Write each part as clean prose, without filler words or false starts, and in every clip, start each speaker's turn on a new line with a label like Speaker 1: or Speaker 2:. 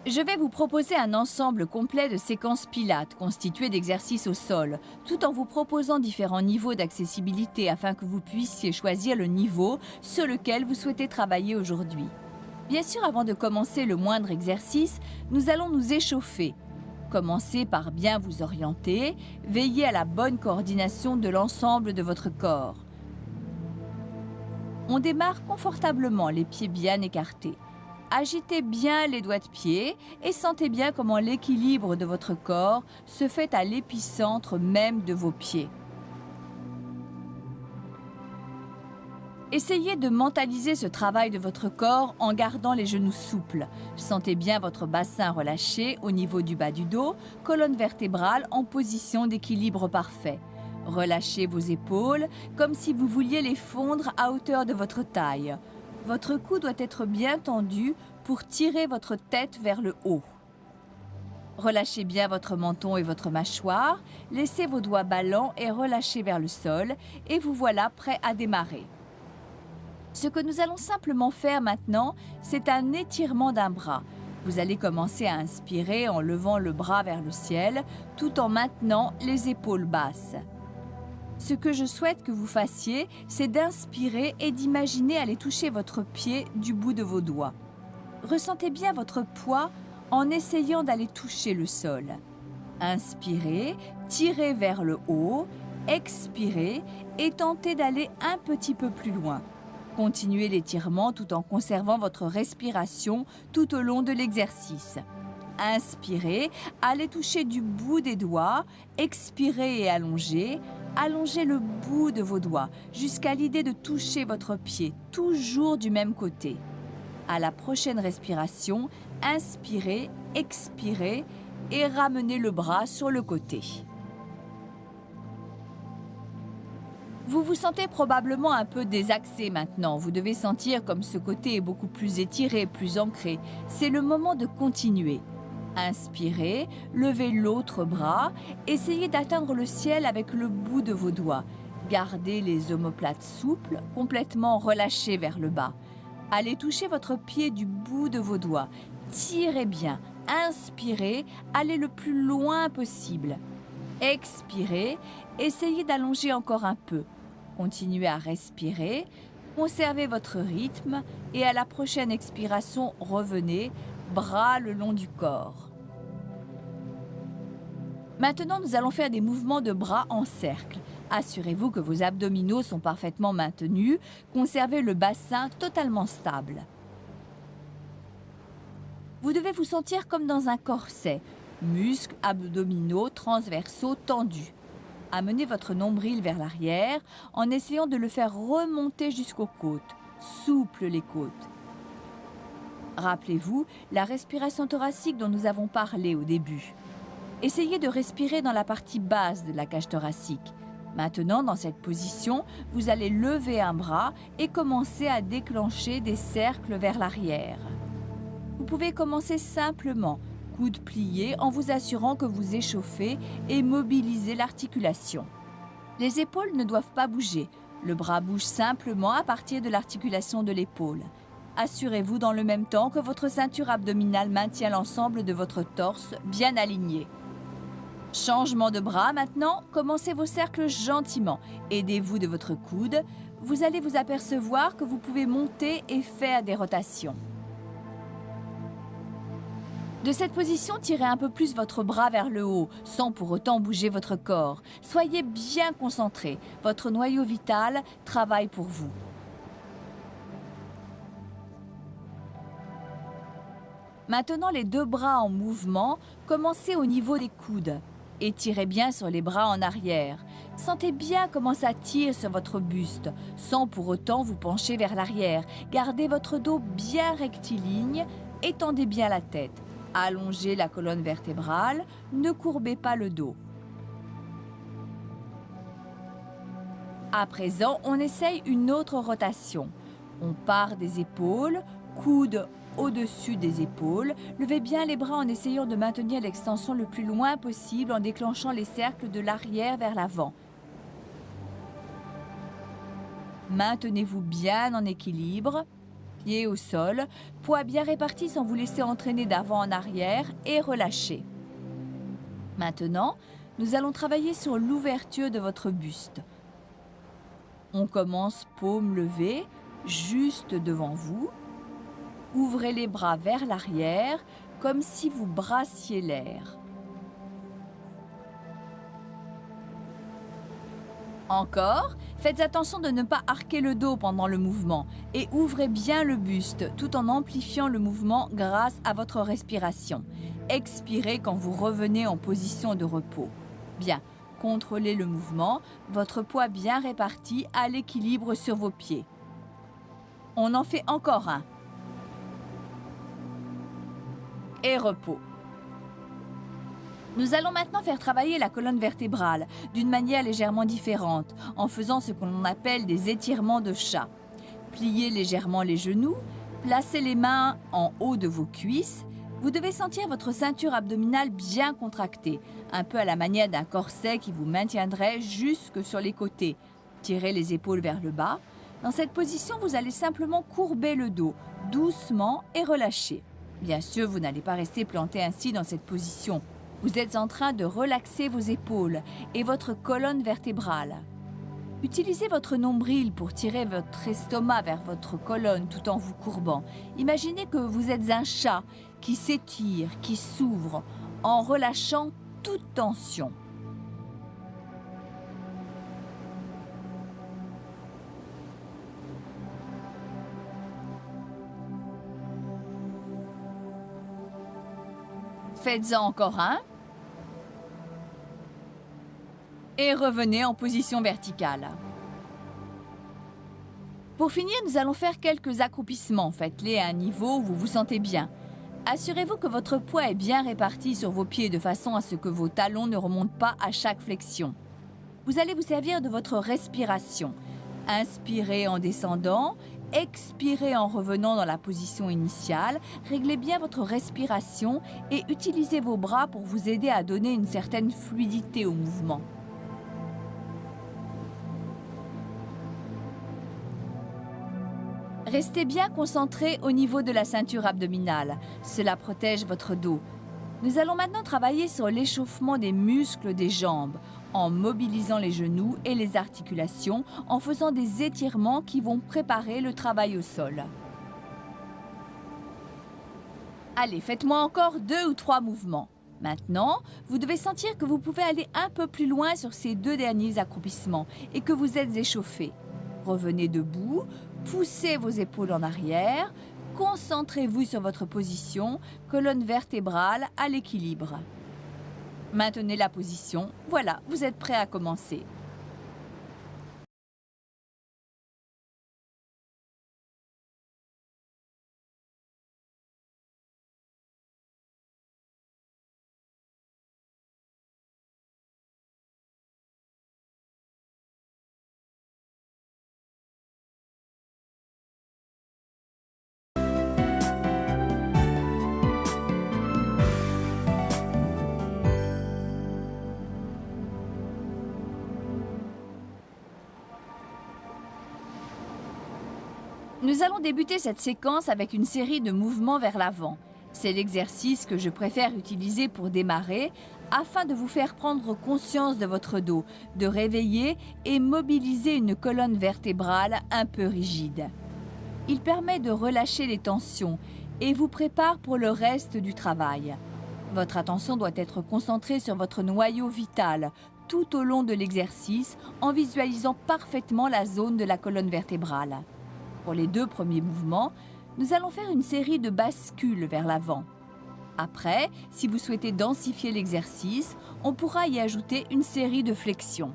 Speaker 1: Je vais vous proposer un ensemble complet de séquences pilates constituées d'exercices au sol, tout en vous proposant différents niveaux d'accessibilité afin que vous puissiez choisir le niveau sur lequel vous souhaitez travailler aujourd'hui. Bien sûr, avant de commencer le moindre exercice, nous allons nous échauffer. Commencez par bien vous orienter, veillez à la bonne coordination de l'ensemble de votre corps. On démarre confortablement, les pieds bien écartés. Agitez bien les doigts de pied et sentez bien comment l'équilibre de votre corps se fait à l'épicentre même de vos pieds. Essayez de mentaliser ce travail de votre corps en gardant les genoux souples. Sentez bien votre bassin relâché au niveau du bas du dos, colonne vertébrale en position d'équilibre parfait. Relâchez vos épaules comme si vous vouliez les fondre à hauteur de votre taille. Votre cou doit être bien tendu pour tirer votre tête vers le haut. Relâchez bien votre menton et votre mâchoire, laissez vos doigts ballants et relâchez vers le sol et vous voilà prêt à démarrer. Ce que nous allons simplement faire maintenant, c'est un étirement d'un bras. Vous allez commencer à inspirer en levant le bras vers le ciel tout en maintenant les épaules basses. Ce que je souhaite que vous fassiez, c'est d'inspirer et d'imaginer aller toucher votre pied du bout de vos doigts. Ressentez bien votre poids en essayant d'aller toucher le sol. Inspirez, tirez vers le haut, expirez et tentez d'aller un petit peu plus loin. Continuez l'étirement tout en conservant votre respiration tout au long de l'exercice. Inspirez, allez toucher du bout des doigts, expirez et allongez. Allongez le bout de vos doigts jusqu'à l'idée de toucher votre pied, toujours du même côté. À la prochaine respiration, inspirez, expirez et ramenez le bras sur le côté. Vous vous sentez probablement un peu désaxé maintenant. Vous devez sentir comme ce côté est beaucoup plus étiré, plus ancré. C'est le moment de continuer. Inspirez, levez l'autre bras, essayez d'atteindre le ciel avec le bout de vos doigts. Gardez les omoplates souples, complètement relâchées vers le bas. Allez toucher votre pied du bout de vos doigts. Tirez bien, inspirez, allez le plus loin possible. Expirez, essayez d'allonger encore un peu. Continuez à respirer, conservez votre rythme et à la prochaine expiration, revenez, bras le long du corps. Maintenant, nous allons faire des mouvements de bras en cercle. Assurez-vous que vos abdominaux sont parfaitement maintenus. Conservez le bassin totalement stable. Vous devez vous sentir comme dans un corset. Muscles abdominaux transversaux tendus. Amenez votre nombril vers l'arrière en essayant de le faire remonter jusqu'aux côtes. Souple les côtes. Rappelez-vous la respiration thoracique dont nous avons parlé au début. Essayez de respirer dans la partie basse de la cage thoracique. Maintenant, dans cette position, vous allez lever un bras et commencer à déclencher des cercles vers l'arrière. Vous pouvez commencer simplement, coudes pliés, en vous assurant que vous échauffez et mobilisez l'articulation. Les épaules ne doivent pas bouger. Le bras bouge simplement à partir de l'articulation de l'épaule. Assurez-vous dans le même temps que votre ceinture abdominale maintient l'ensemble de votre torse bien aligné. Changement de bras maintenant, commencez vos cercles gentiment. Aidez-vous de votre coude. Vous allez vous apercevoir que vous pouvez monter et faire des rotations. De cette position, tirez un peu plus votre bras vers le haut, sans pour autant bouger votre corps. Soyez bien concentré. Votre noyau vital travaille pour vous. Maintenant, les deux bras en mouvement, commencez au niveau des coudes. Étirez bien sur les bras en arrière. Sentez bien comment ça tire sur votre buste, sans pour autant vous pencher vers l'arrière. Gardez votre dos bien rectiligne, étendez bien la tête. Allongez la colonne vertébrale, ne courbez pas le dos. À présent, on essaye une autre rotation. On part des épaules, coudes au-dessus des épaules. Levez bien les bras en essayant de maintenir l'extension le plus loin possible en déclenchant les cercles de l'arrière vers l'avant. Maintenez-vous bien en équilibre. pieds au sol, poids bien répartis sans vous laisser entraîner d'avant en arrière et relâchez. Maintenant, nous allons travailler sur l'ouverture de votre buste. On commence paume levée, juste devant vous. Ouvrez les bras vers l'arrière, comme si vous brassiez l'air. Encore, faites attention de ne pas arquer le dos pendant le mouvement et ouvrez bien le buste tout en amplifiant le mouvement grâce à votre respiration. Expirez quand vous revenez en position de repos. Bien, contrôlez le mouvement, votre poids bien réparti à l'équilibre sur vos pieds. On en fait encore un. Et repos. Nous allons maintenant faire travailler la colonne vertébrale d'une manière légèrement différente, en faisant ce qu'on appelle des étirements de chat. Pliez légèrement les genoux, placez les mains en haut de vos cuisses. Vous devez sentir votre ceinture abdominale bien contractée, un peu à la manière d'un corset qui vous maintiendrait jusque sur les côtés. Tirez les épaules vers le bas. Dans cette position, vous allez simplement courber le dos, doucement et relâcher. Bien sûr, vous n'allez pas rester planté ainsi dans cette position. Vous êtes en train de relaxer vos épaules et votre colonne vertébrale. Utilisez votre nombril pour tirer votre estomac vers votre colonne tout en vous courbant. Imaginez que vous êtes un chat qui s'étire, qui s'ouvre, en relâchant toute tension. Faites-en encore un. Et revenez en position verticale. Pour finir, nous allons faire quelques accroupissements. Faites-les à un niveau où vous vous sentez bien. Assurez-vous que votre poids est bien réparti sur vos pieds de façon à ce que vos talons ne remontent pas à chaque flexion. Vous allez vous servir de votre respiration. Inspirez en descendant, expirez en revenant dans la position initiale. Réglez bien votre respiration et utilisez vos bras pour vous aider à donner une certaine fluidité au mouvement. Restez bien concentré au niveau de la ceinture abdominale. Cela protège votre dos. Nous allons maintenant travailler sur l'échauffement des muscles des jambes, en mobilisant les genoux et les articulations, en faisant des étirements qui vont préparer le travail au sol. Allez, faites-moi encore 2 ou 3 mouvements. Maintenant, vous devez sentir que vous pouvez aller un peu plus loin sur ces 2 derniers accroupissements et que vous êtes échauffé. Revenez debout, poussez vos épaules en arrière, concentrez-vous sur votre position, colonne vertébrale à l'équilibre. Maintenez la position, voilà, vous êtes prêt à commencer. Nous allons débuter cette séquence avec une série de mouvements vers l'avant. C'est l'exercice que je préfère utiliser pour démarrer afin de vous faire prendre conscience de votre dos, de réveiller et mobiliser une colonne vertébrale un peu rigide. Il permet de relâcher les tensions et vous prépare pour le reste du travail. Votre attention doit être concentrée sur votre noyau vital tout au long de l'exercice en visualisant parfaitement la zone de la colonne vertébrale. Pour les 2 premiers mouvements, nous allons faire une série de bascules vers l'avant. Après, si vous souhaitez densifier l'exercice, on pourra y ajouter une série de flexions.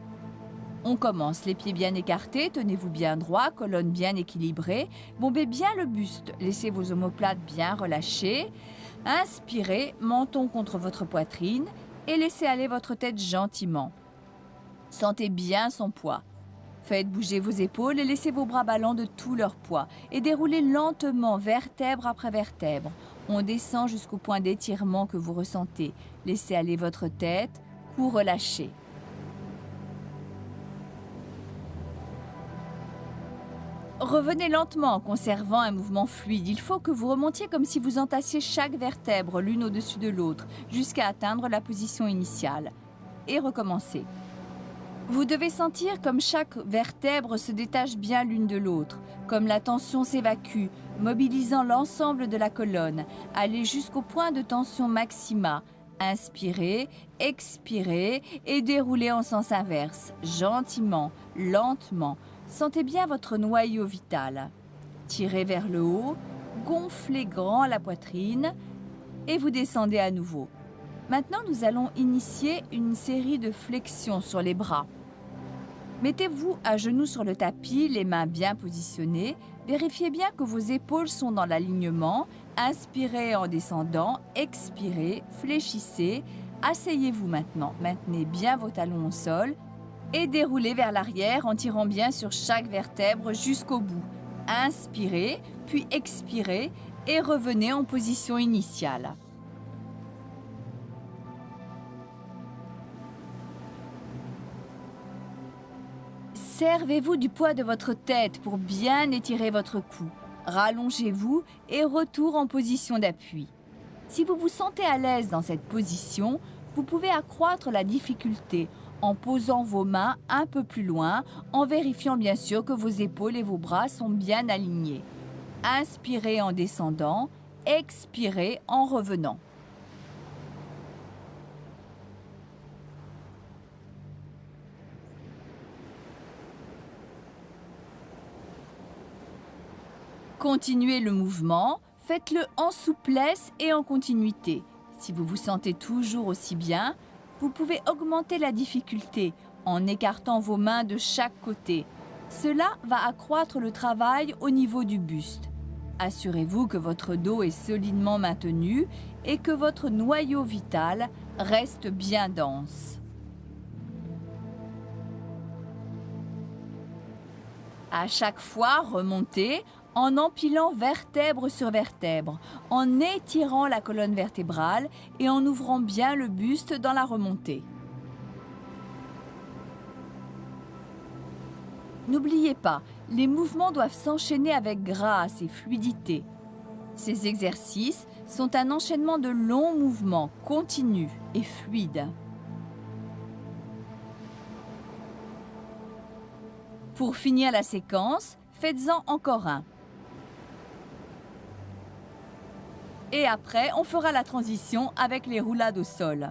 Speaker 1: On commence, les pieds bien écartés, tenez-vous bien droit, colonne bien équilibrée, bombez bien le buste, laissez vos omoplates bien relâchées, inspirez, menton contre votre poitrine et laissez aller votre tête gentiment. Sentez bien son poids. Faites bouger vos épaules et laissez vos bras ballants de tout leur poids et déroulez lentement vertèbre après vertèbre. On descend jusqu'au point d'étirement que vous ressentez. Laissez aller votre tête, cou relâché. Revenez lentement en conservant un mouvement fluide. Il faut que vous remontiez comme si vous entassiez chaque vertèbre l'une au-dessus de l'autre jusqu'à atteindre la position initiale. Et recommencez. Vous devez sentir comme chaque vertèbre se détache bien l'une de l'autre, comme la tension s'évacue, mobilisant l'ensemble de la colonne. Allez jusqu'au point de tension maxima. Inspirez, expirez et déroulez en sens inverse, gentiment, lentement. Sentez bien votre noyau vital. Tirez vers le haut, gonflez grand la poitrine et vous descendez à nouveau. Maintenant, nous allons initier une série de flexions sur les bras. Mettez-vous à genoux sur le tapis, les mains bien positionnées. Vérifiez bien que vos épaules sont dans l'alignement. Inspirez en descendant, expirez, fléchissez. Asseyez-vous maintenant. Maintenez bien vos talons au sol et déroulez vers l'arrière en tirant bien sur chaque vertèbre jusqu'au bout. Inspirez, puis expirez et revenez en position initiale. Servez-vous du poids de votre tête pour bien étirer votre cou. Rallongez-vous et retour en position d'appui. Si vous vous sentez à l'aise dans cette position, vous pouvez accroître la difficulté en posant vos mains un peu plus loin, en vérifiant bien sûr que vos épaules et vos bras sont bien alignés. Inspirez en descendant, expirez en revenant. Continuez le mouvement, faites-le en souplesse et en continuité. Si vous vous sentez toujours aussi bien, vous pouvez augmenter la difficulté en écartant vos mains de chaque côté. Cela va accroître le travail au niveau du buste. Assurez-vous que votre dos est solidement maintenu et que votre noyau vital reste bien dense. À chaque fois, remontez en empilant vertèbre sur vertèbre, en étirant la colonne vertébrale et en ouvrant bien le buste dans la remontée. N'oubliez pas, les mouvements doivent s'enchaîner avec grâce et fluidité. Ces exercices sont un enchaînement de longs mouvements continus et fluides. Pour finir la séquence, faites-en encore un. Et après, on fera la transition avec les roulades au sol.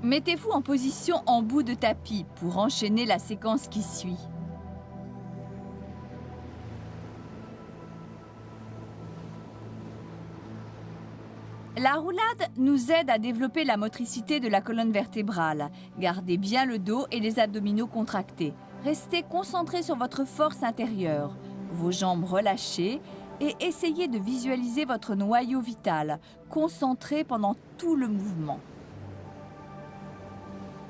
Speaker 1: Mettez-vous en position en bout de tapis pour enchaîner la séquence qui suit. La roulade nous aide à développer la motricité de la colonne vertébrale. Gardez bien le dos et les abdominaux contractés. Restez concentré sur votre force intérieure, vos jambes relâchées et essayez de visualiser votre noyau vital, concentré pendant tout le mouvement.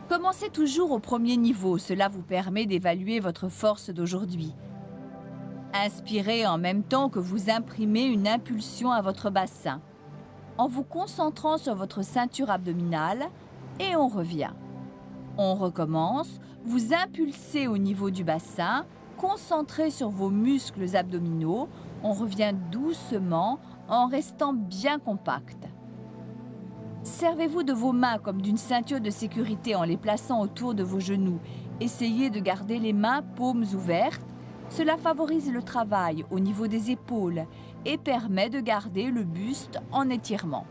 Speaker 1: Commencez toujours au premier niveau, cela vous permet d'évaluer votre force d'aujourd'hui. Inspirez en même temps que vous imprimez une impulsion à votre bassin, en vous concentrant sur votre ceinture abdominale et on revient. On recommence, vous impulsez au niveau du bassin, concentré sur vos muscles abdominaux, on revient doucement en restant bien compact. Servez-vous de vos mains comme d'une ceinture de sécurité en les plaçant autour de vos genoux. Essayez de garder les mains paumes ouvertes. Cela favorise le travail au niveau des épaules et permet de garder le buste en étirement.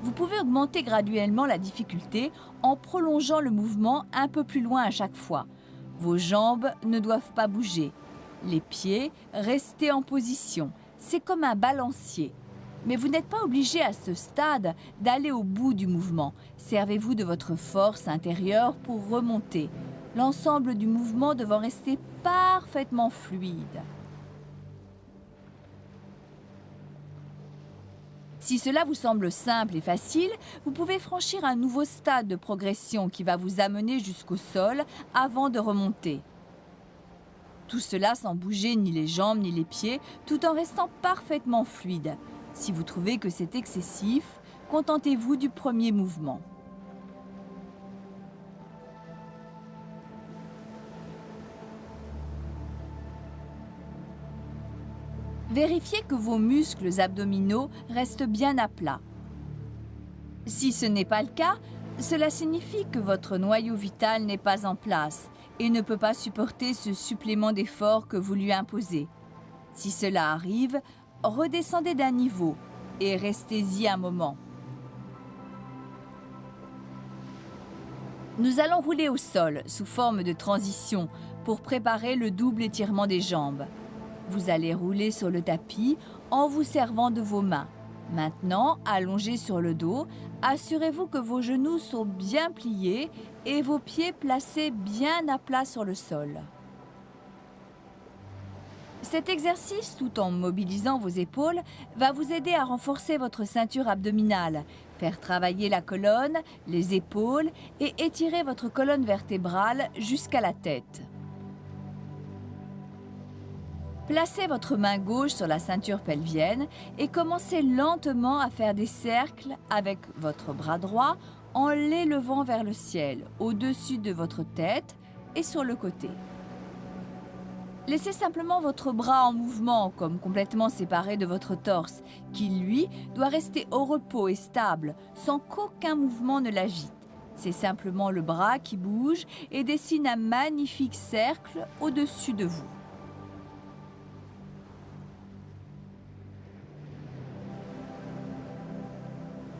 Speaker 1: Vous pouvez augmenter graduellement la difficulté en prolongeant le mouvement un peu plus loin à chaque fois. Vos jambes ne doivent pas bouger. Les pieds, restez en position. C'est comme un balancier. Mais vous n'êtes pas obligé à ce stade d'aller au bout du mouvement. Servez-vous de votre force intérieure pour remonter, l'ensemble du mouvement devant rester parfaitement fluide. Si cela vous semble simple et facile, vous pouvez franchir un nouveau stade de progression qui va vous amener jusqu'au sol avant de remonter. Tout cela sans bouger ni les jambes ni les pieds, tout en restant parfaitement fluide. Si vous trouvez que c'est excessif, Contentez-vous du premier mouvement. Vérifiez que vos muscles abdominaux restent bien à plat. Si ce n'est pas le cas, cela signifie que votre noyau vital n'est pas en place et ne peut pas supporter ce supplément d'effort que vous lui imposez. Si cela arrive, redescendez d'un niveau et restez-y un moment. Nous allons rouler au sol sous forme de transition pour préparer le double étirement des jambes. Vous allez rouler sur le tapis en vous servant de vos mains. Maintenant, allongé sur le dos, assurez-vous que vos genoux sont bien pliés et vos pieds placés bien à plat sur le sol. Cet exercice, tout en mobilisant vos épaules, va vous aider à renforcer votre ceinture abdominale, faire travailler la colonne, les épaules et étirer votre colonne vertébrale jusqu'à la tête. Placez votre main gauche sur la ceinture pelvienne et commencez lentement à faire des cercles avec votre bras droit en l'élevant vers le ciel, au-dessus de votre tête et sur le côté. Laissez simplement votre bras en mouvement, comme complètement séparé de votre torse, qui, lui, doit rester au repos et stable, sans qu'aucun mouvement ne l'agite. C'est simplement le bras qui bouge et dessine un magnifique cercle au-dessus de vous.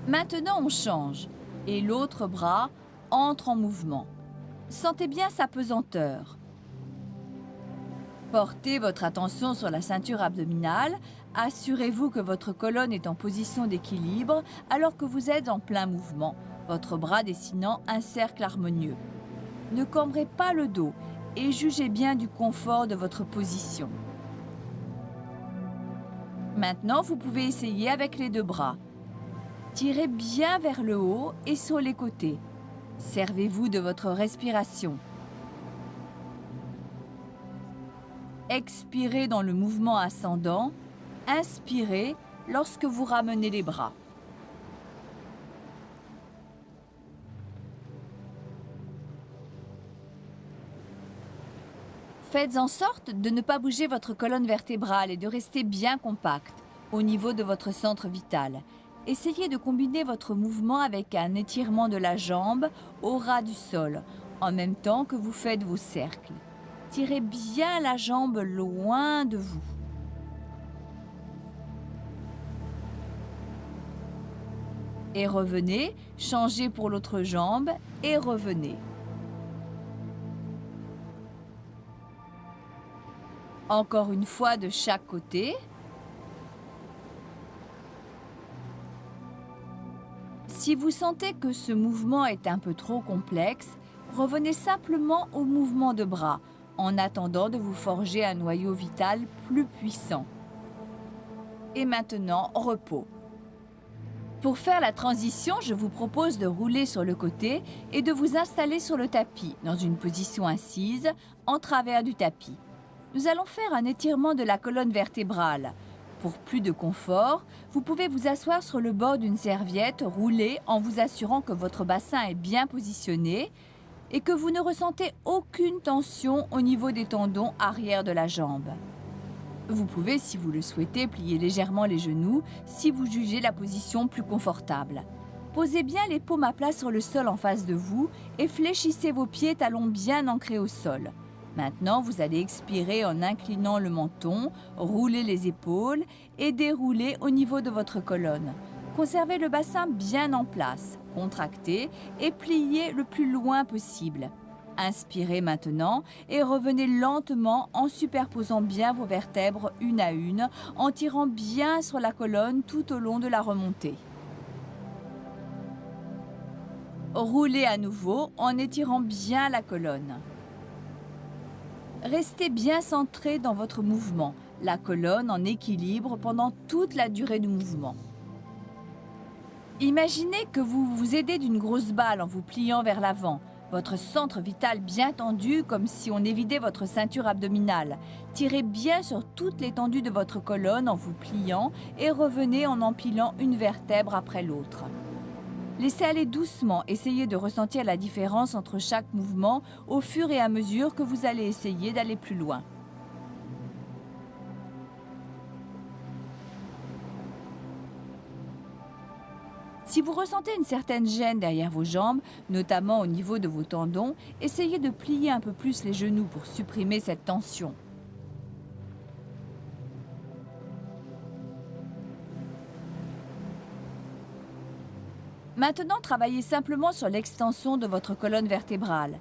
Speaker 1: Maintenant, on change et l'autre bras entre en mouvement. Sentez bien sa pesanteur. Portez votre attention sur la ceinture abdominale. Assurez-vous que votre colonne est en position d'équilibre alors que vous êtes en plein mouvement, votre bras dessinant un cercle harmonieux. Ne cambrez pas le dos et jugez bien du confort de votre position. Maintenant, vous pouvez essayer avec les deux bras. Tirez bien vers le haut et sur les côtés. Servez-vous de votre respiration. Expirez dans le mouvement ascendant. Inspirez lorsque vous ramenez les bras. Faites en sorte de ne pas bouger votre colonne vertébrale et de rester bien compacte au niveau de votre centre vital. Essayez de combiner votre mouvement avec un étirement de la jambe au ras du sol, en même temps que vous faites vos cercles. Tirez bien la jambe loin de vous. Et revenez, changez pour l'autre jambe et revenez. Encore une fois de chaque côté. Si vous sentez que ce mouvement est un peu trop complexe, revenez simplement au mouvement de bras, en attendant de vous forger un noyau vital plus puissant. Et maintenant, repos. Pour faire la transition, je vous propose de rouler sur le côté et de vous installer sur le tapis, dans une position assise, en travers du tapis. Nous allons faire un étirement de la colonne vertébrale. Pour plus de confort, vous pouvez vous asseoir sur le bord d'une serviette roulée en vous assurant que votre bassin est bien positionné et que vous ne ressentez aucune tension au niveau des tendons arrière de la jambe. Vous pouvez, si vous le souhaitez, plier légèrement les genoux si vous jugez la position plus confortable. Posez bien les paumes à plat sur le sol en face de vous et fléchissez vos pieds talons bien ancrés au sol. Maintenant, vous allez expirer en inclinant le menton, rouler les épaules et dérouler au niveau de votre colonne. Conservez le bassin bien en place, contractez et pliez le plus loin possible. Inspirez maintenant et revenez lentement en superposant bien vos vertèbres une à une, en tirant bien sur la colonne tout au long de la remontée. Roulez à nouveau en étirant bien la colonne. Restez bien centré dans votre mouvement, la colonne en équilibre pendant toute la durée du mouvement. Imaginez que vous vous aidez d'une grosse balle en vous pliant vers l'avant, votre centre vital bien tendu comme si on évidait votre ceinture abdominale. Tirez bien sur toute l'étendue de votre colonne en vous pliant et revenez en empilant une vertèbre après l'autre. Laissez aller doucement, essayez de ressentir la différence entre chaque mouvement au fur et à mesure que vous allez essayer d'aller plus loin. Si vous ressentez une certaine gêne derrière vos jambes, notamment au niveau de vos tendons, essayez de plier un peu plus les genoux pour supprimer cette tension. Maintenant, travaillez simplement sur l'extension de votre colonne vertébrale.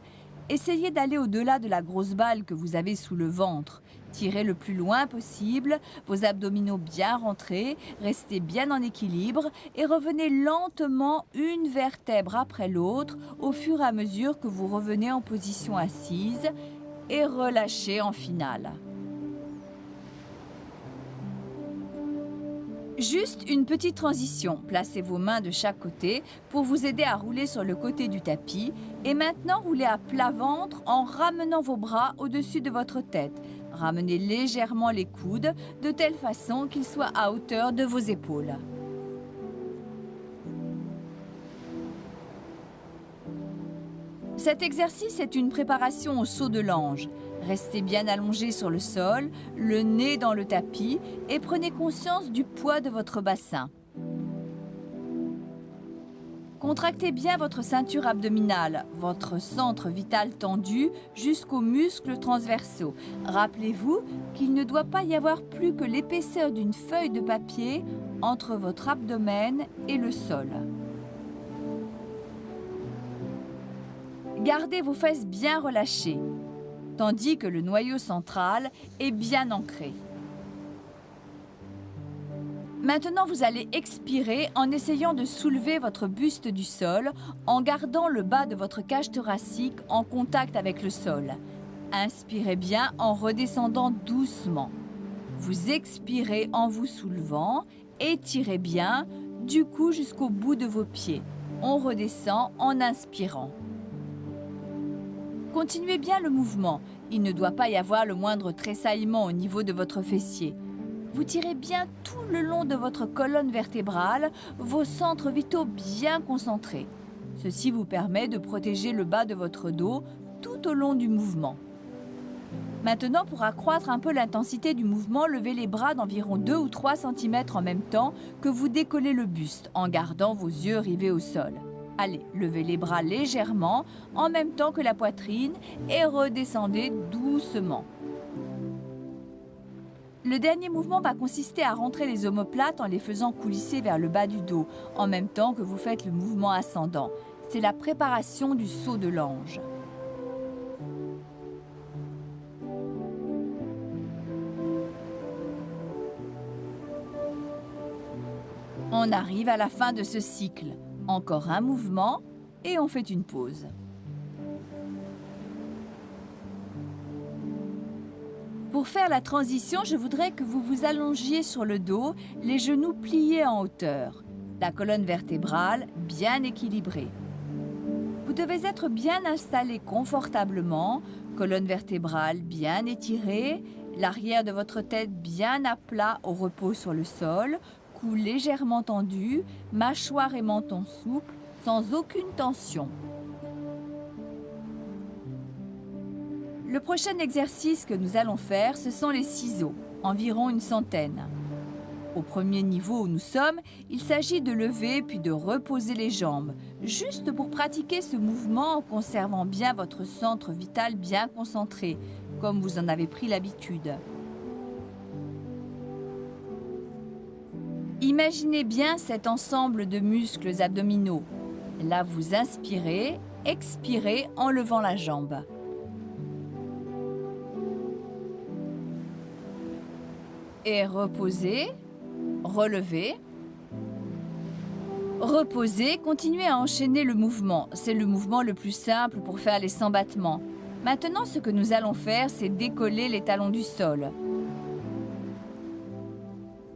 Speaker 1: Essayez d'aller au-delà de la grosse balle que vous avez sous le ventre. Tirez le plus loin possible, vos abdominaux bien rentrés, restez bien en équilibre et revenez lentement une vertèbre après l'autre au fur et à mesure que vous revenez en position assise et relâchez en finale. Juste une petite transition. Placez vos mains de chaque côté pour vous aider à rouler sur le côté du tapis. Et maintenant, roulez à plat ventre en ramenant vos bras au-dessus de votre tête. Ramenez légèrement les coudes de telle façon qu'ils soient à hauteur de vos épaules. Cet exercice est une préparation au saut de l'ange. Restez bien allongé sur le sol, le nez dans le tapis et prenez conscience du poids de votre bassin. Contractez bien votre ceinture abdominale, votre centre vital tendu jusqu'aux muscles transversaux. Rappelez-vous qu'il ne doit pas y avoir plus que l'épaisseur d'une feuille de papier entre votre abdomen et le sol. Gardez vos fesses bien relâchées, tandis que le noyau central est bien ancré. Maintenant, vous allez expirer en essayant de soulever votre buste du sol en gardant le bas de votre cage thoracique en contact avec le sol. Inspirez bien en redescendant doucement. Vous expirez en vous soulevant, étirez bien du cou jusqu'au bout de vos pieds. On redescend en inspirant. Continuez bien le mouvement. Il ne doit pas y avoir le moindre tressaillement au niveau de votre fessier. Vous tirez bien tout le long de votre colonne vertébrale, vos centres vitaux bien concentrés. Ceci vous permet de protéger le bas de votre dos tout au long du mouvement. Maintenant, pour accroître un peu l'intensité du mouvement, levez les bras d'environ 2 ou 3 cm en même temps que vous décollez le buste, en gardant vos yeux rivés au sol. Allez, levez les bras légèrement, en même temps que la poitrine, et redescendez doucement. Le dernier mouvement va consister à rentrer les omoplates en les faisant coulisser vers le bas du dos, en même temps que vous faites le mouvement ascendant. C'est la préparation du saut de l'ange. On arrive à la fin de ce cycle. Encore un mouvement et on fait une pause. Pour faire la transition, je voudrais que vous vous allongiez sur le dos, les genoux pliés en hauteur, la colonne vertébrale bien équilibrée. Vous devez être bien installé confortablement, colonne vertébrale bien étirée, l'arrière de votre tête bien à plat au repos sur le sol, cou légèrement tendu, mâchoire et menton souples, sans aucune tension. Le prochain exercice que nous allons faire, ce sont les ciseaux, environ une centaine. Au premier niveau où nous sommes, il s'agit de lever puis de reposer les jambes, juste pour pratiquer ce mouvement en conservant bien votre centre vital bien concentré, comme vous en avez pris l'habitude. Imaginez bien cet ensemble de muscles abdominaux. Là, vous inspirez, expirez en levant la jambe. Et reposez, relevez. Reposez, continuez à enchaîner le mouvement. C'est le mouvement le plus simple pour faire les 100 battements. Maintenant, ce que nous allons faire, c'est décoller les talons du sol.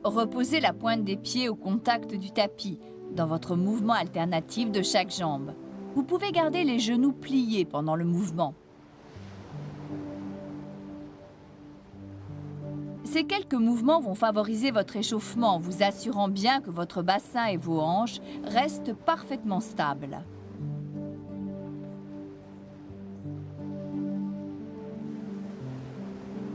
Speaker 1: Reposez la pointe des pieds au contact du tapis, dans votre mouvement alternatif de chaque jambe. Vous pouvez garder les genoux pliés pendant le mouvement. Ces quelques mouvements vont favoriser votre échauffement, vous assurant bien que votre bassin et vos hanches restent parfaitement stables.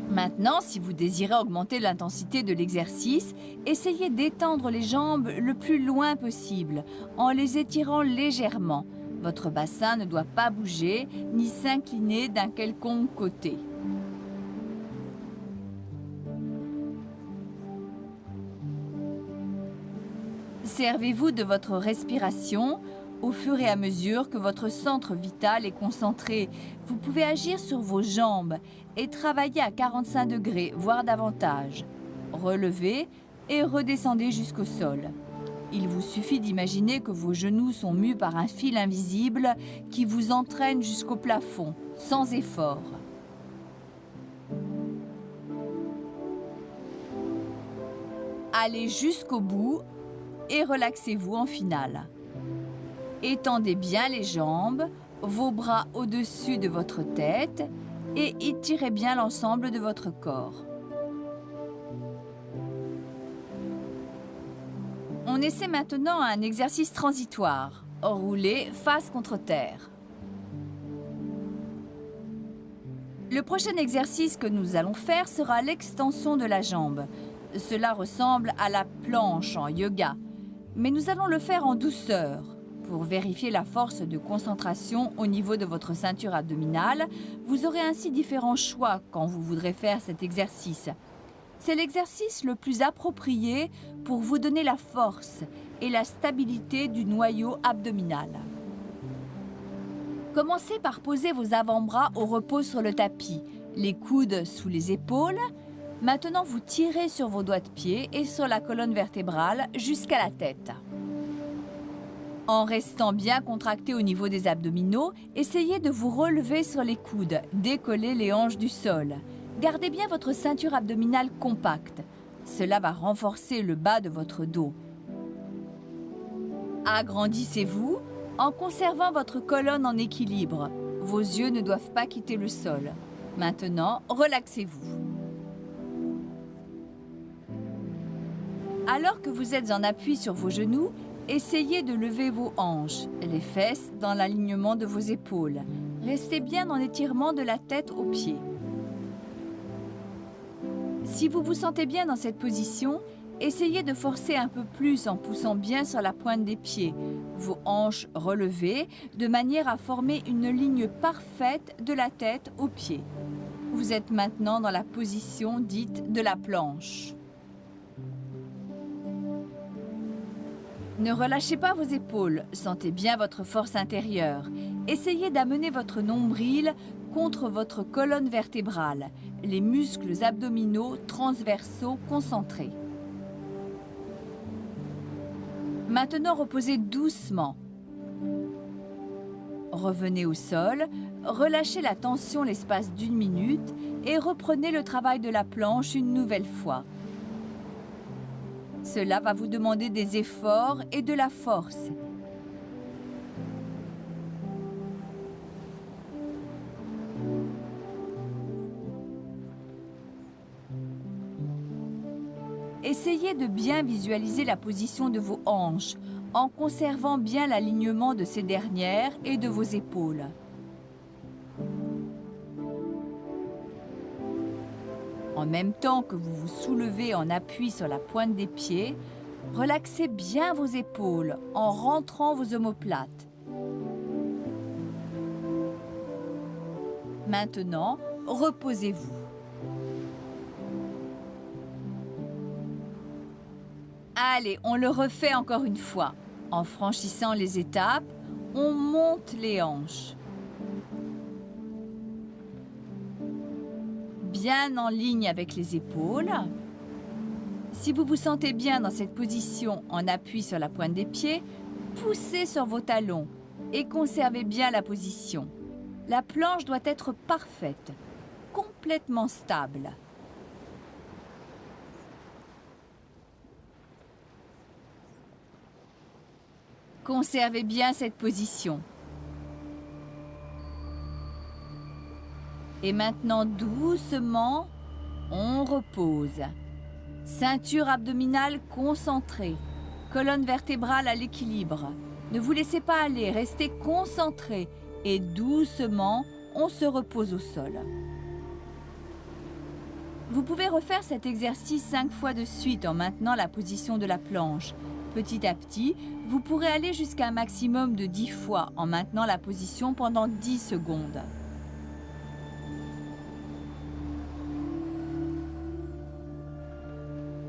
Speaker 1: Maintenant, si vous désirez augmenter l'intensité de l'exercice, essayez d'étendre les jambes le plus loin possible, en les étirant légèrement. Votre bassin ne doit pas bouger ni s'incliner d'un quelconque côté. Servez-vous de votre respiration au fur et à mesure que votre centre vital est concentré. Vous pouvez agir sur vos jambes et travailler à 45 degrés, voire davantage. Relevez et redescendez jusqu'au sol. Il vous suffit d'imaginer que vos genoux sont mus par un fil invisible qui vous entraîne jusqu'au plafond, sans effort. Allez jusqu'au bout et relaxez-vous en finale. Étendez bien les jambes, vos bras au-dessus de votre tête et étirez bien l'ensemble de votre corps. On essaie maintenant un exercice transitoire. Roulez face contre terre. Le prochain exercice que nous allons faire sera l'extension de la jambe. Cela ressemble à la planche en yoga, mais nous allons le faire en douceur. Pour vérifier la force de concentration au niveau de votre ceinture abdominale, vous aurez ainsi différents choix quand vous voudrez faire cet exercice. C'est l'exercice le plus approprié pour vous donner la force et la stabilité du noyau abdominal. Commencez par poser vos avant-bras au repos sur le tapis, les coudes sous les épaules. Maintenant, vous tirez sur vos doigts de pied et sur la colonne vertébrale jusqu'à la tête. En restant bien contracté au niveau des abdominaux, essayez de vous relever sur les coudes, décollez les hanches du sol. Gardez bien votre ceinture abdominale compacte. Cela va renforcer le bas de votre dos. Agrandissez-vous en conservant votre colonne en équilibre. Vos yeux ne doivent pas quitter le sol. Maintenant, relaxez-vous. Alors que vous êtes en appui sur vos genoux, essayez de lever vos hanches, les fesses dans l'alignement de vos épaules. Restez bien en étirement de la tête aux pieds. Si vous vous sentez bien dans cette position, essayez de forcer un peu plus en poussant bien sur la pointe des pieds, vos hanches relevées, de manière à former une ligne parfaite de la tête aux pieds. Vous êtes maintenant dans la position dite de la planche. Ne relâchez pas vos épaules, sentez bien votre force intérieure. Essayez d'amener votre nombril contre votre colonne vertébrale, les muscles abdominaux transversaux concentrés. Maintenant, reposez doucement. Revenez au sol, relâchez la tension l'espace d'1 minute et reprenez le travail de la planche une nouvelle fois. Cela va vous demander des efforts et de la force. Essayez de bien visualiser la position de vos hanches, en conservant bien l'alignement de ces dernières et de vos épaules. En même temps que vous vous soulevez en appui sur la pointe des pieds, relaxez bien vos épaules en rentrant vos omoplates. Maintenant, reposez-vous. Allez, on le refait encore une fois. En franchissant les étapes, on monte les hanches. Bien en ligne avec les épaules. Si vous vous sentez bien dans cette position en appui sur la pointe des pieds, poussez sur vos talons et conservez bien la position. La planche doit être parfaite, complètement stable. Conservez bien cette position. Et maintenant, doucement, On repose. Ceinture abdominale concentrée. Colonne vertébrale à l'équilibre. Ne vous laissez pas aller, restez concentré et doucement, on se repose au sol. Vous pouvez refaire cet exercice 5 fois de suite en maintenant la position de la planche. Petit à petit, vous pourrez aller jusqu'à un maximum de 10 fois en maintenant la position pendant 10 secondes.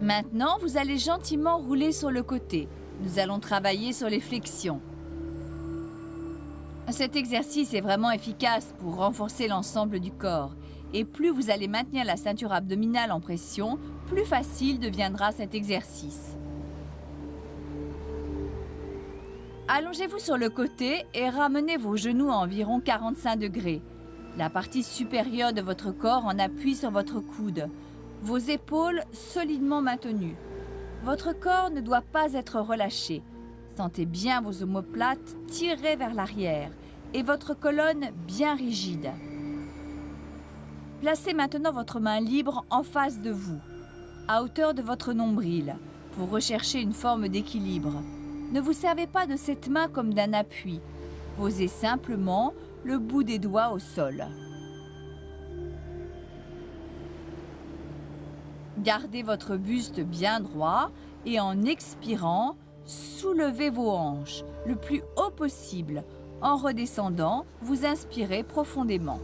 Speaker 1: Maintenant, vous allez gentiment rouler sur le côté. Nous allons travailler sur les flexions. Cet exercice est vraiment efficace pour renforcer l'ensemble du corps. Et plus vous allez maintenir la ceinture abdominale en pression, plus facile deviendra cet exercice. Allongez-vous sur le côté et ramenez vos genoux à environ 45 degrés. La partie supérieure de votre corps en appuie sur votre coude. Vos épaules solidement maintenues. Votre corps ne doit pas être relâché. Sentez bien vos omoplates tirées vers l'arrière et votre colonne bien rigide. Placez maintenant votre main libre en face de vous, à hauteur de votre nombril, pour rechercher une forme d'équilibre. Ne vous servez pas de cette main comme d'un appui. Posez simplement le bout des doigts au sol. Gardez votre buste bien droit et en expirant, soulevez vos hanches le plus haut possible. En redescendant, vous inspirez profondément.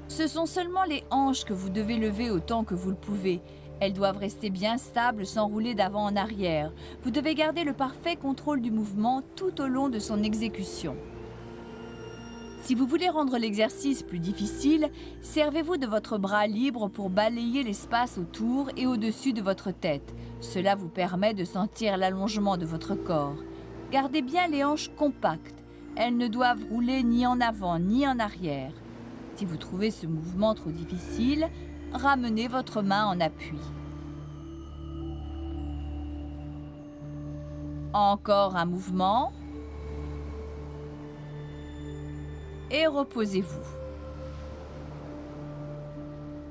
Speaker 1: Ce sont seulement les hanches que vous devez lever autant que vous le pouvez. Elles doivent rester bien stables sans rouler d'avant en arrière. Vous devez garder le parfait contrôle du mouvement tout au long de son exécution. Si vous voulez rendre l'exercice plus difficile, servez-vous de votre bras libre pour balayer l'espace autour et au-dessus de votre tête. Cela vous permet de sentir l'allongement de votre corps. Gardez bien les hanches compactes. Elles ne doivent rouler ni en avant ni en arrière. Si vous trouvez ce mouvement trop difficile, ramenez votre main en appui. Encore un mouvement. Et reposez-vous.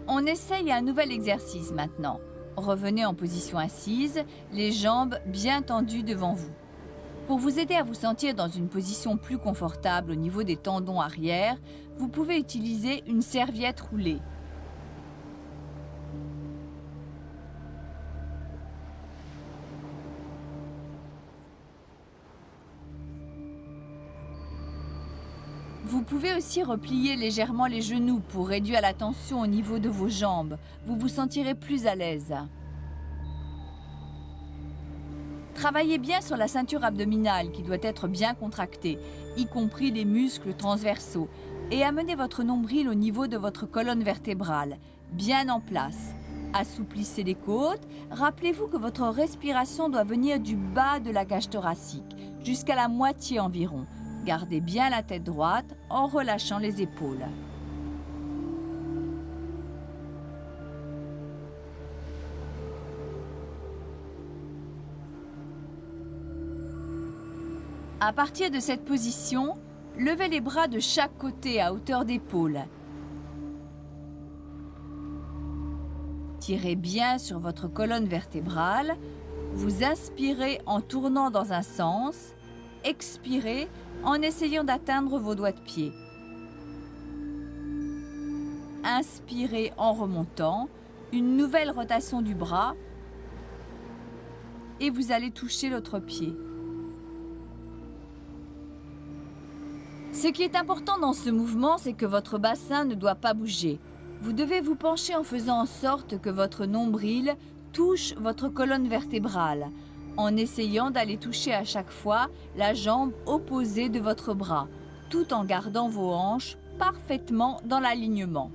Speaker 1: On essaye un nouvel exercice maintenant. Revenez en position assise, les jambes bien tendues devant vous. Pour vous aider à vous sentir dans une position plus confortable au niveau des tendons arrière, vous pouvez utiliser une serviette roulée. Vous pouvez aussi replier légèrement les genoux pour réduire la tension au niveau de vos jambes. Vous vous sentirez plus à l'aise. Travaillez bien sur la ceinture abdominale qui doit être bien contractée, y compris les muscles transversaux, et amenez votre nombril au niveau de votre colonne vertébrale, bien en place. Assouplissez les côtes. Rappelez-vous que votre respiration doit venir du bas de la cage thoracique, jusqu'à la moitié environ. Gardez bien la tête droite en relâchant les épaules. À partir de cette position, levez les bras de chaque côté à hauteur d'épaule. Tirez bien sur votre colonne vertébrale. Vous inspirez en tournant dans un sens. Expirez en essayant d'atteindre vos doigts de pied. Inspirez en remontant. Une nouvelle rotation du bras. Et vous allez toucher l'autre pied. Ce qui est important dans ce mouvement, c'est que votre bassin ne doit pas bouger. Vous devez vous pencher en faisant en sorte que votre nombril touche votre colonne vertébrale, en essayant d'aller toucher à chaque fois la jambe opposée de votre bras, tout en gardant vos hanches parfaitement dans l'alignement.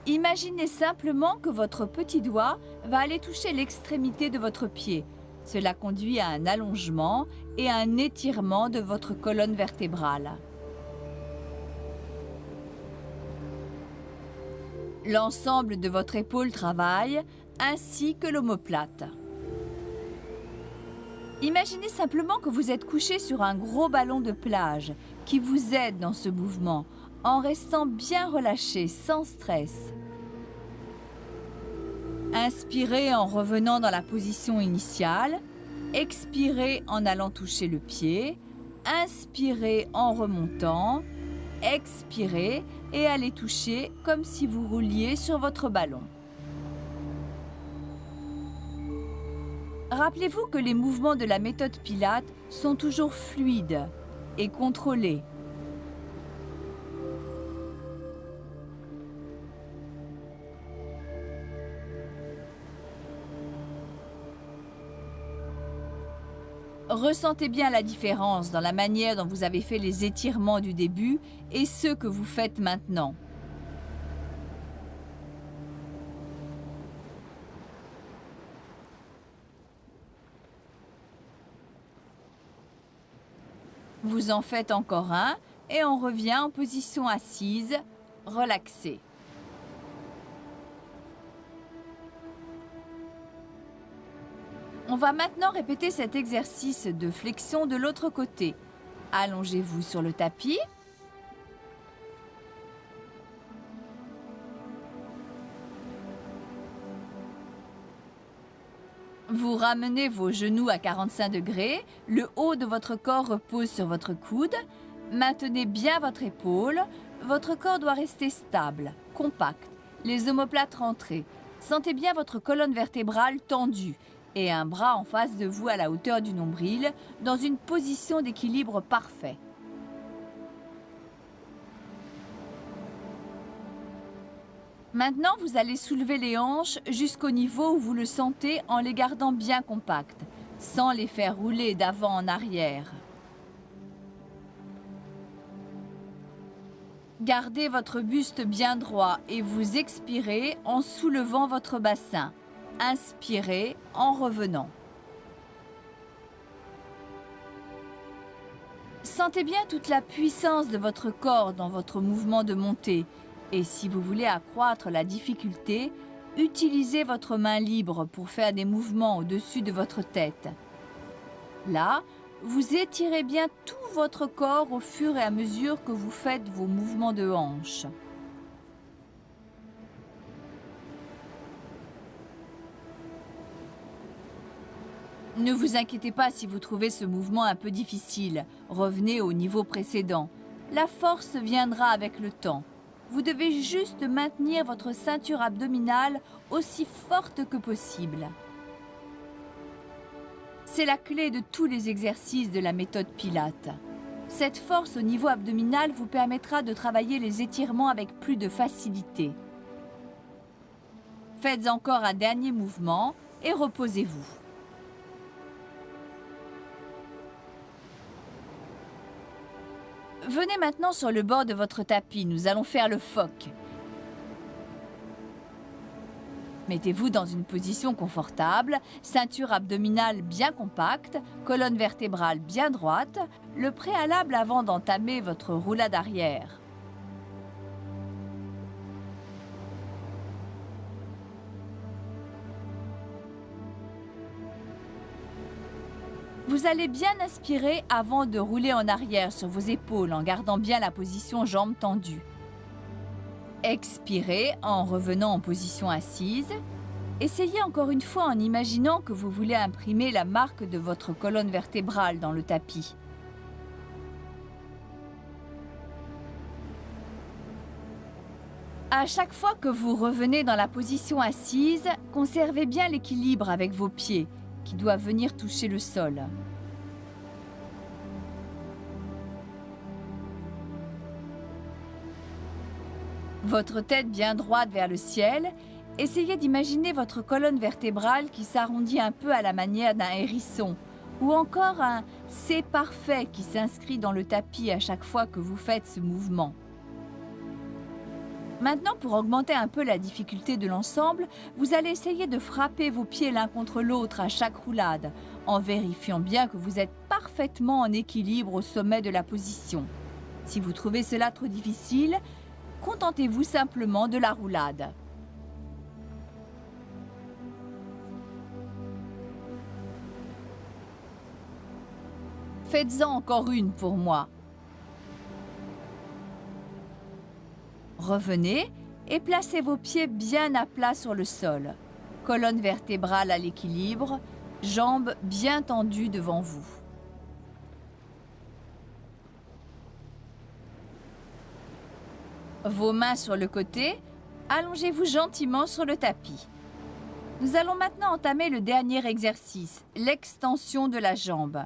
Speaker 1: Imaginez simplement que votre petit doigt va aller toucher l'extrémité de votre pied. Cela conduit à un allongement et à un étirement de votre colonne vertébrale. L'ensemble de votre épaule travaille, ainsi que l'omoplate. Imaginez simplement que vous êtes couché sur un gros ballon de plage qui vous aide dans ce mouvement, en restant bien relâché, sans stress. Inspirez en revenant dans la position initiale. Expirez en allant toucher le pied. Inspirez en remontant. Expirez et allez toucher comme si vous rouliez sur votre ballon. Rappelez-vous que les mouvements de la méthode Pilates sont toujours fluides et contrôlés. Ressentez bien la différence dans la manière dont vous avez fait les étirements du début et ceux que vous faites maintenant. Vous en faites encore un et on revient en position assise, relaxée. On va maintenant répéter cet exercice de flexion de l'autre côté. Allongez-vous sur le tapis. Vous ramenez vos genoux à 45 degrés, le haut de votre corps repose sur votre coude. Maintenez bien votre épaule, votre corps doit rester stable, compact, les omoplates rentrées. Sentez bien votre colonne vertébrale tendue et un bras en face de vous à la hauteur du nombril, dans une position d'équilibre parfait. Maintenant, vous allez soulever les hanches jusqu'au niveau où vous le sentez en les gardant bien compactes, sans les faire rouler d'avant en arrière. Gardez votre buste bien droit et vous expirez en soulevant votre bassin. Inspirez en revenant. Sentez bien toute la puissance de votre corps dans votre mouvement de montée. Et si vous voulez accroître la difficulté, utilisez votre main libre pour faire des mouvements au-dessus de votre tête. Là, vous étirez bien tout votre corps au fur et à mesure que vous faites vos mouvements de hanche. Ne vous inquiétez pas si vous trouvez ce mouvement un peu difficile. Revenez au niveau précédent. La force viendra avec le temps. Vous devez juste maintenir votre ceinture abdominale aussi forte que possible. C'est la clé de tous les exercices de la méthode Pilates. Cette force au niveau abdominal vous permettra de travailler les étirements avec plus de facilité. Faites encore un dernier mouvement et reposez-vous. Venez maintenant sur le bord de votre tapis, nous allons faire le phoque. Mettez-vous dans une position confortable, ceinture abdominale bien compacte, colonne vertébrale bien droite, le préalable avant d'entamer votre roulade arrière. Vous allez bien inspirer avant de rouler en arrière sur vos épaules en gardant bien la position jambes tendues. Expirez en revenant en position assise. Essayez encore une fois en imaginant que vous voulez imprimer la marque de votre colonne vertébrale dans le tapis. À chaque fois que vous revenez dans la position assise, conservez bien l'équilibre avec vos pieds, qui doivent venir toucher le sol. Votre tête bien droite vers le ciel, essayez d'imaginer votre colonne vertébrale qui s'arrondit un peu à la manière d'un hérisson, ou encore un « c'est parfait » qui s'inscrit dans le tapis à chaque fois que vous faites ce mouvement. Maintenant, pour augmenter un peu la difficulté de l'ensemble, vous allez essayer de frapper vos pieds l'un contre l'autre à chaque roulade, en vérifiant bien que vous êtes parfaitement en équilibre au sommet de la position. Si vous trouvez cela trop difficile, contentez-vous simplement de la roulade. Faites-en encore une pour moi. Revenez et placez vos pieds bien à plat sur le sol. Colonne vertébrale à l'équilibre, jambes bien tendues devant vous. Vos mains sur le côté, allongez-vous gentiment sur le tapis. Nous allons maintenant entamer le dernier exercice, l'extension de la jambe.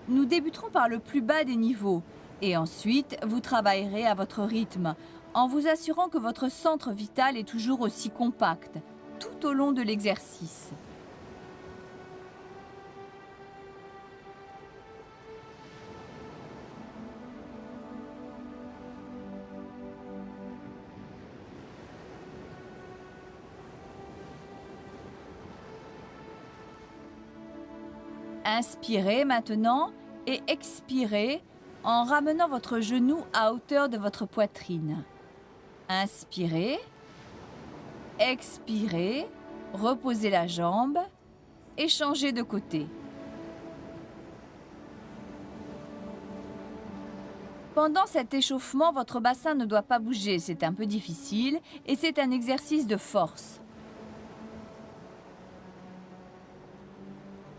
Speaker 1: Nous débuterons par le plus bas des niveaux et ensuite vous travaillerez à votre rythme en vous assurant que votre centre vital est toujours aussi compact tout au long de l'exercice. Inspirez maintenant et expirez en ramenant votre genou à hauteur de votre poitrine. Inspirez, expirez, reposez la jambe et changez de côté. Pendant cet échauffement, votre bassin ne doit pas bouger, c'est un peu difficile et c'est un exercice de force.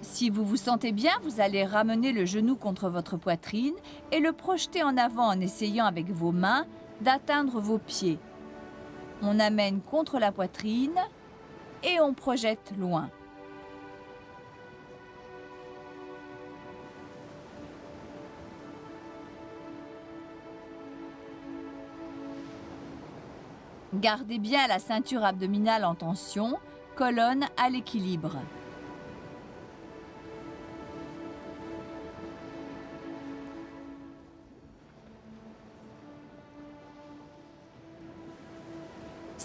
Speaker 1: Si vous vous sentez bien, vous allez ramener le genou contre votre poitrine et le projeter en avant en essayant avec vos mains d'atteindre vos pieds. On amène contre la poitrine et on projette loin. Gardez bien la ceinture abdominale en tension, colonne à l'équilibre.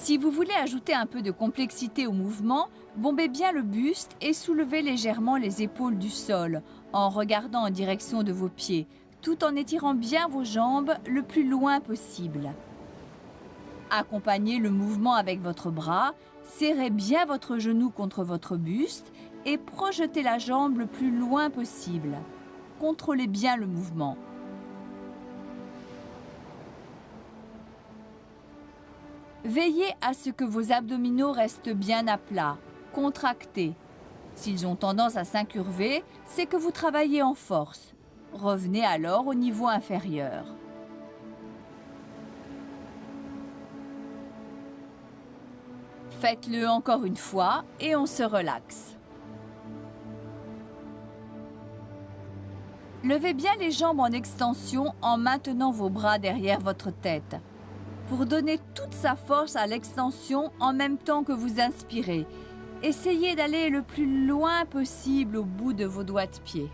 Speaker 1: Si vous voulez ajouter un peu de complexité au mouvement, bombez bien le buste et soulevez légèrement les épaules du sol en regardant en direction de vos pieds, tout en étirant bien vos jambes le plus loin possible. Accompagnez le mouvement avec votre bras, serrez bien votre genou contre votre buste et projetez la jambe le plus loin possible. Contrôlez bien le mouvement. Veillez à ce que vos abdominaux restent bien à plat, contractés. S'ils ont tendance à s'incurver, c'est que vous travaillez en force. Revenez alors au niveau inférieur. Faites-le encore une fois et on se relaxe. Levez bien les jambes en extension en maintenant vos bras derrière votre tête. Pour donner toute sa force à l'extension en même temps que vous inspirez, essayez d'aller le plus loin possible au bout de vos doigts de pied.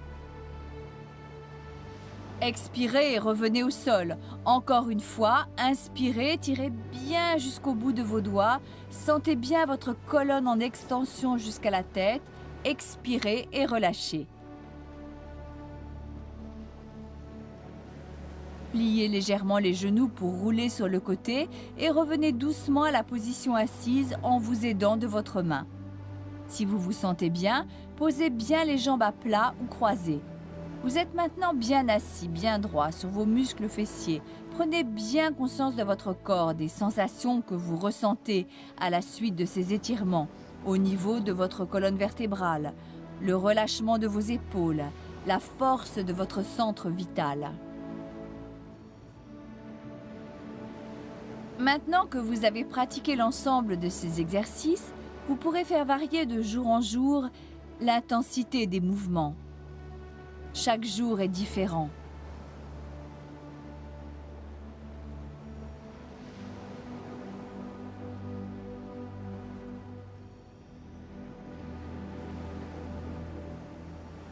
Speaker 1: Expirez et revenez au sol. Encore une fois, inspirez, tirez bien jusqu'au bout de vos doigts. Sentez bien votre colonne en extension jusqu'à la tête. Expirez et relâchez. Pliez légèrement les genoux pour rouler sur le côté et revenez doucement à la position assise en vous aidant de votre main. Si vous vous sentez bien, posez bien les jambes à plat ou croisées. Vous êtes maintenant bien assis, bien droit sur vos muscles fessiers. Prenez bien conscience de votre corps, des sensations que vous ressentez à la suite de ces étirements, au niveau de votre colonne vertébrale, le relâchement de vos épaules, la force de votre centre vital. Maintenant que vous avez pratiqué l'ensemble de ces exercices, vous pourrez faire varier de jour en jour l'intensité des mouvements. Chaque jour est différent.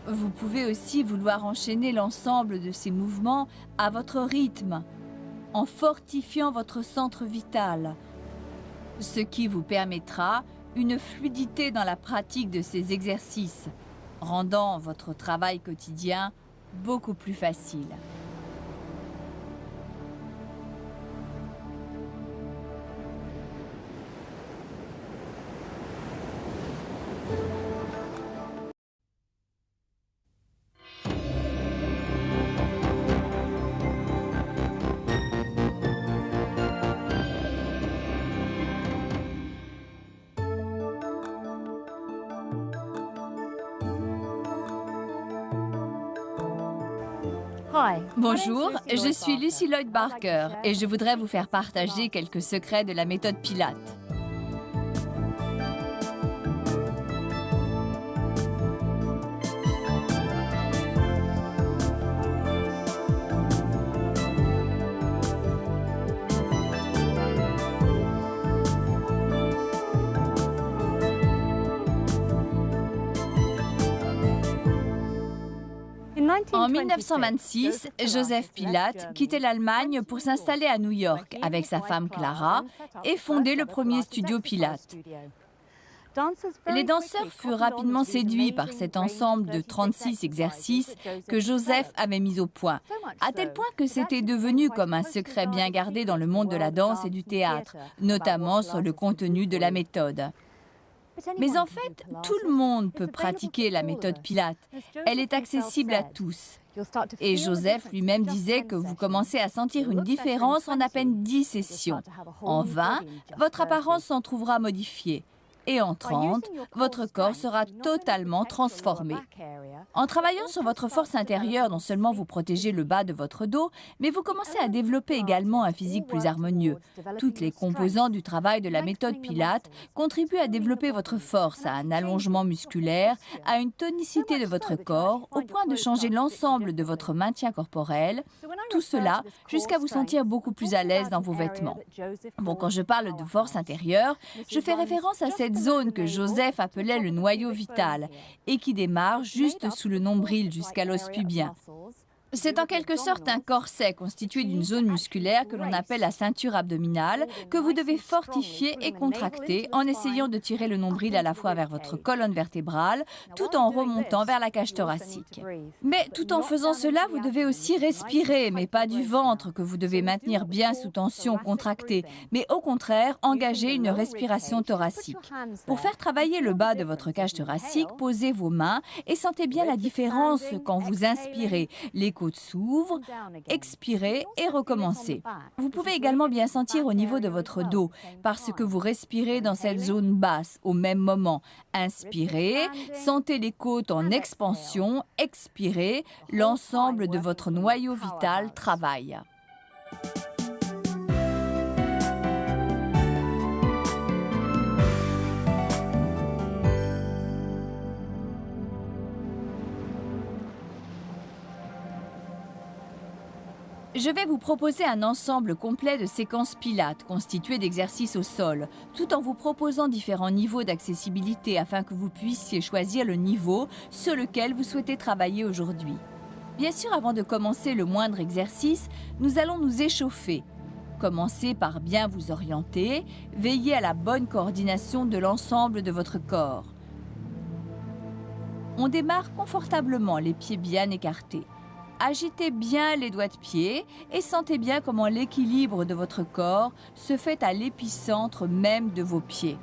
Speaker 1: Vous pouvez aussi vouloir enchaîner l'ensemble de ces mouvements à votre rythme, en fortifiant votre centre vital, ce qui vous permettra une fluidité dans la pratique de ces exercices, rendant votre travail quotidien beaucoup plus facile. Bonjour, je suis Lucy Lloyd Barker et je voudrais vous faire partager quelques secrets de la méthode Pilates. En 1926, Joseph Pilates quittait l'Allemagne pour s'installer à New York avec sa femme Clara et fonder le premier studio Pilates. Les danseurs furent rapidement séduits par cet ensemble de 36 exercices que Joseph avait mis au point, à tel point que c'était devenu comme un secret bien gardé dans le monde de la danse et du théâtre, notamment sur le contenu de la méthode. Mais en fait, tout le monde peut pratiquer la méthode Pilates. Elle est accessible à tous. Et Joseph lui-même disait que vous commencez à sentir une différence en à peine 10 sessions. En 20, votre apparence s'en trouvera modifiée. Et en 30, votre corps sera totalement transformé. En travaillant sur votre force intérieure, non seulement vous protégez le bas de votre dos, mais vous commencez à développer également un physique plus harmonieux. Toutes les composantes du travail de la méthode Pilates contribuent à développer votre force, à un allongement musculaire, à une tonicité de votre corps, au point de changer l'ensemble de votre maintien corporel. Tout cela jusqu'à vous sentir beaucoup plus à l'aise dans vos vêtements. Bon, quand je parle de force intérieure, je fais référence à cette zone que Joseph appelait le noyau vital et qui démarre juste sous le nombril jusqu'à l'os pubien. C'est en quelque sorte un corset constitué d'une zone musculaire que l'on appelle la ceinture abdominale, que vous devez fortifier et contracter en essayant de tirer le nombril à la fois vers votre colonne vertébrale, tout en remontant vers la cage thoracique. Mais tout en faisant cela, vous devez aussi respirer, mais pas du ventre que vous devez maintenir bien sous tension contractée, mais au contraire, engager une respiration thoracique. Pour faire travailler le bas de votre cage thoracique, posez vos mains et sentez bien la différence quand vous inspirez. Les côtes s'ouvrent, expirez et recommencez. Vous pouvez également bien sentir au niveau de votre dos parce que vous respirez dans cette zone basse au même moment. Inspirez, sentez les côtes en expansion, expirez, l'ensemble de votre noyau vital travaille. Je vais vous proposer un ensemble complet de séquences Pilates constituées d'exercices au sol, tout en vous proposant différents niveaux d'accessibilité afin que vous puissiez choisir le niveau sur lequel vous souhaitez travailler aujourd'hui. Bien sûr, avant de commencer le moindre exercice, nous allons nous échauffer. Commencez par bien vous orienter, veillez à la bonne coordination de l'ensemble de votre corps. On démarre confortablement, les pieds bien écartés. Agitez bien les doigts de pied et sentez bien comment l'équilibre de votre corps se fait à l'épicentre même de vos pieds.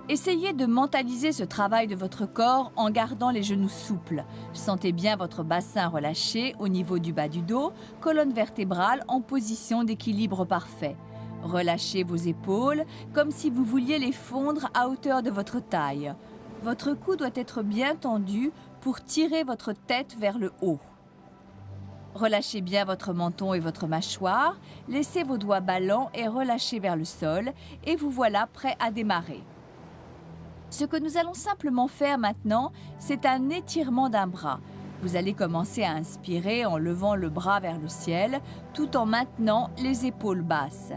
Speaker 1: Essayez de mentaliser ce travail de votre corps en gardant les genoux souples. Sentez bien votre bassin relâché au niveau du bas du dos, colonne vertébrale en position d'équilibre parfait. Relâchez vos épaules comme si vous vouliez les fondre à hauteur de votre taille. Votre cou doit être bien tendu pour tirer votre tête vers le haut. Relâchez bien votre menton et votre mâchoire, laissez vos doigts ballants et relâchez vers le sol et vous voilà prêt à démarrer. Ce que nous allons simplement faire maintenant, c'est un étirement d'un bras. Vous allez commencer à inspirer en levant le bras vers le ciel tout en maintenant les épaules basses.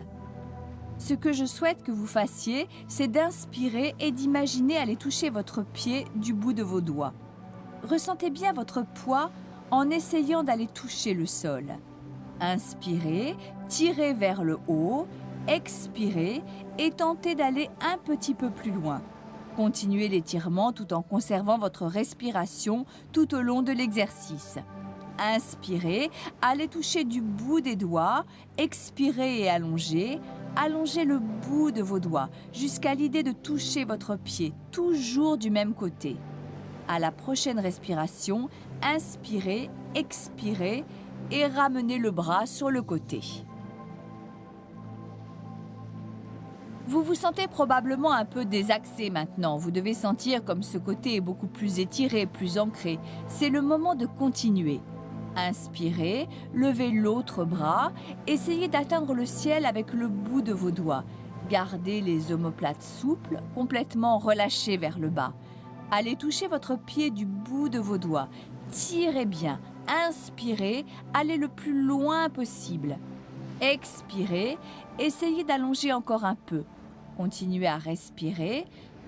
Speaker 1: Ce que je souhaite que vous fassiez, c'est d'inspirer et d'imaginer aller toucher votre pied du bout de vos doigts. Ressentez bien votre poids en essayant d'aller toucher le sol. Inspirez, tirez vers le haut, expirez et tentez d'aller un petit peu plus loin. Continuez l'étirement tout en conservant votre respiration tout au long de l'exercice. Inspirez, allez toucher du bout des doigts, expirez et allongez. Allongez le bout de vos doigts jusqu'à l'idée de toucher votre pied, toujours du même côté. À la prochaine respiration, inspirez, expirez et ramenez le bras sur le côté. Vous vous sentez probablement un peu désaxé maintenant. Vous devez sentir comme ce côté est beaucoup plus étiré, plus ancré. C'est le moment de continuer. Inspirez, levez l'autre bras, essayez d'atteindre le ciel avec le bout de vos doigts. Gardez les omoplates souples, complètement relâchées vers le bas. Allez toucher votre pied du bout de vos doigts. Tirez bien, inspirez, allez le plus loin possible. Expirez, essayez d'allonger encore un peu. Continuez à respirer,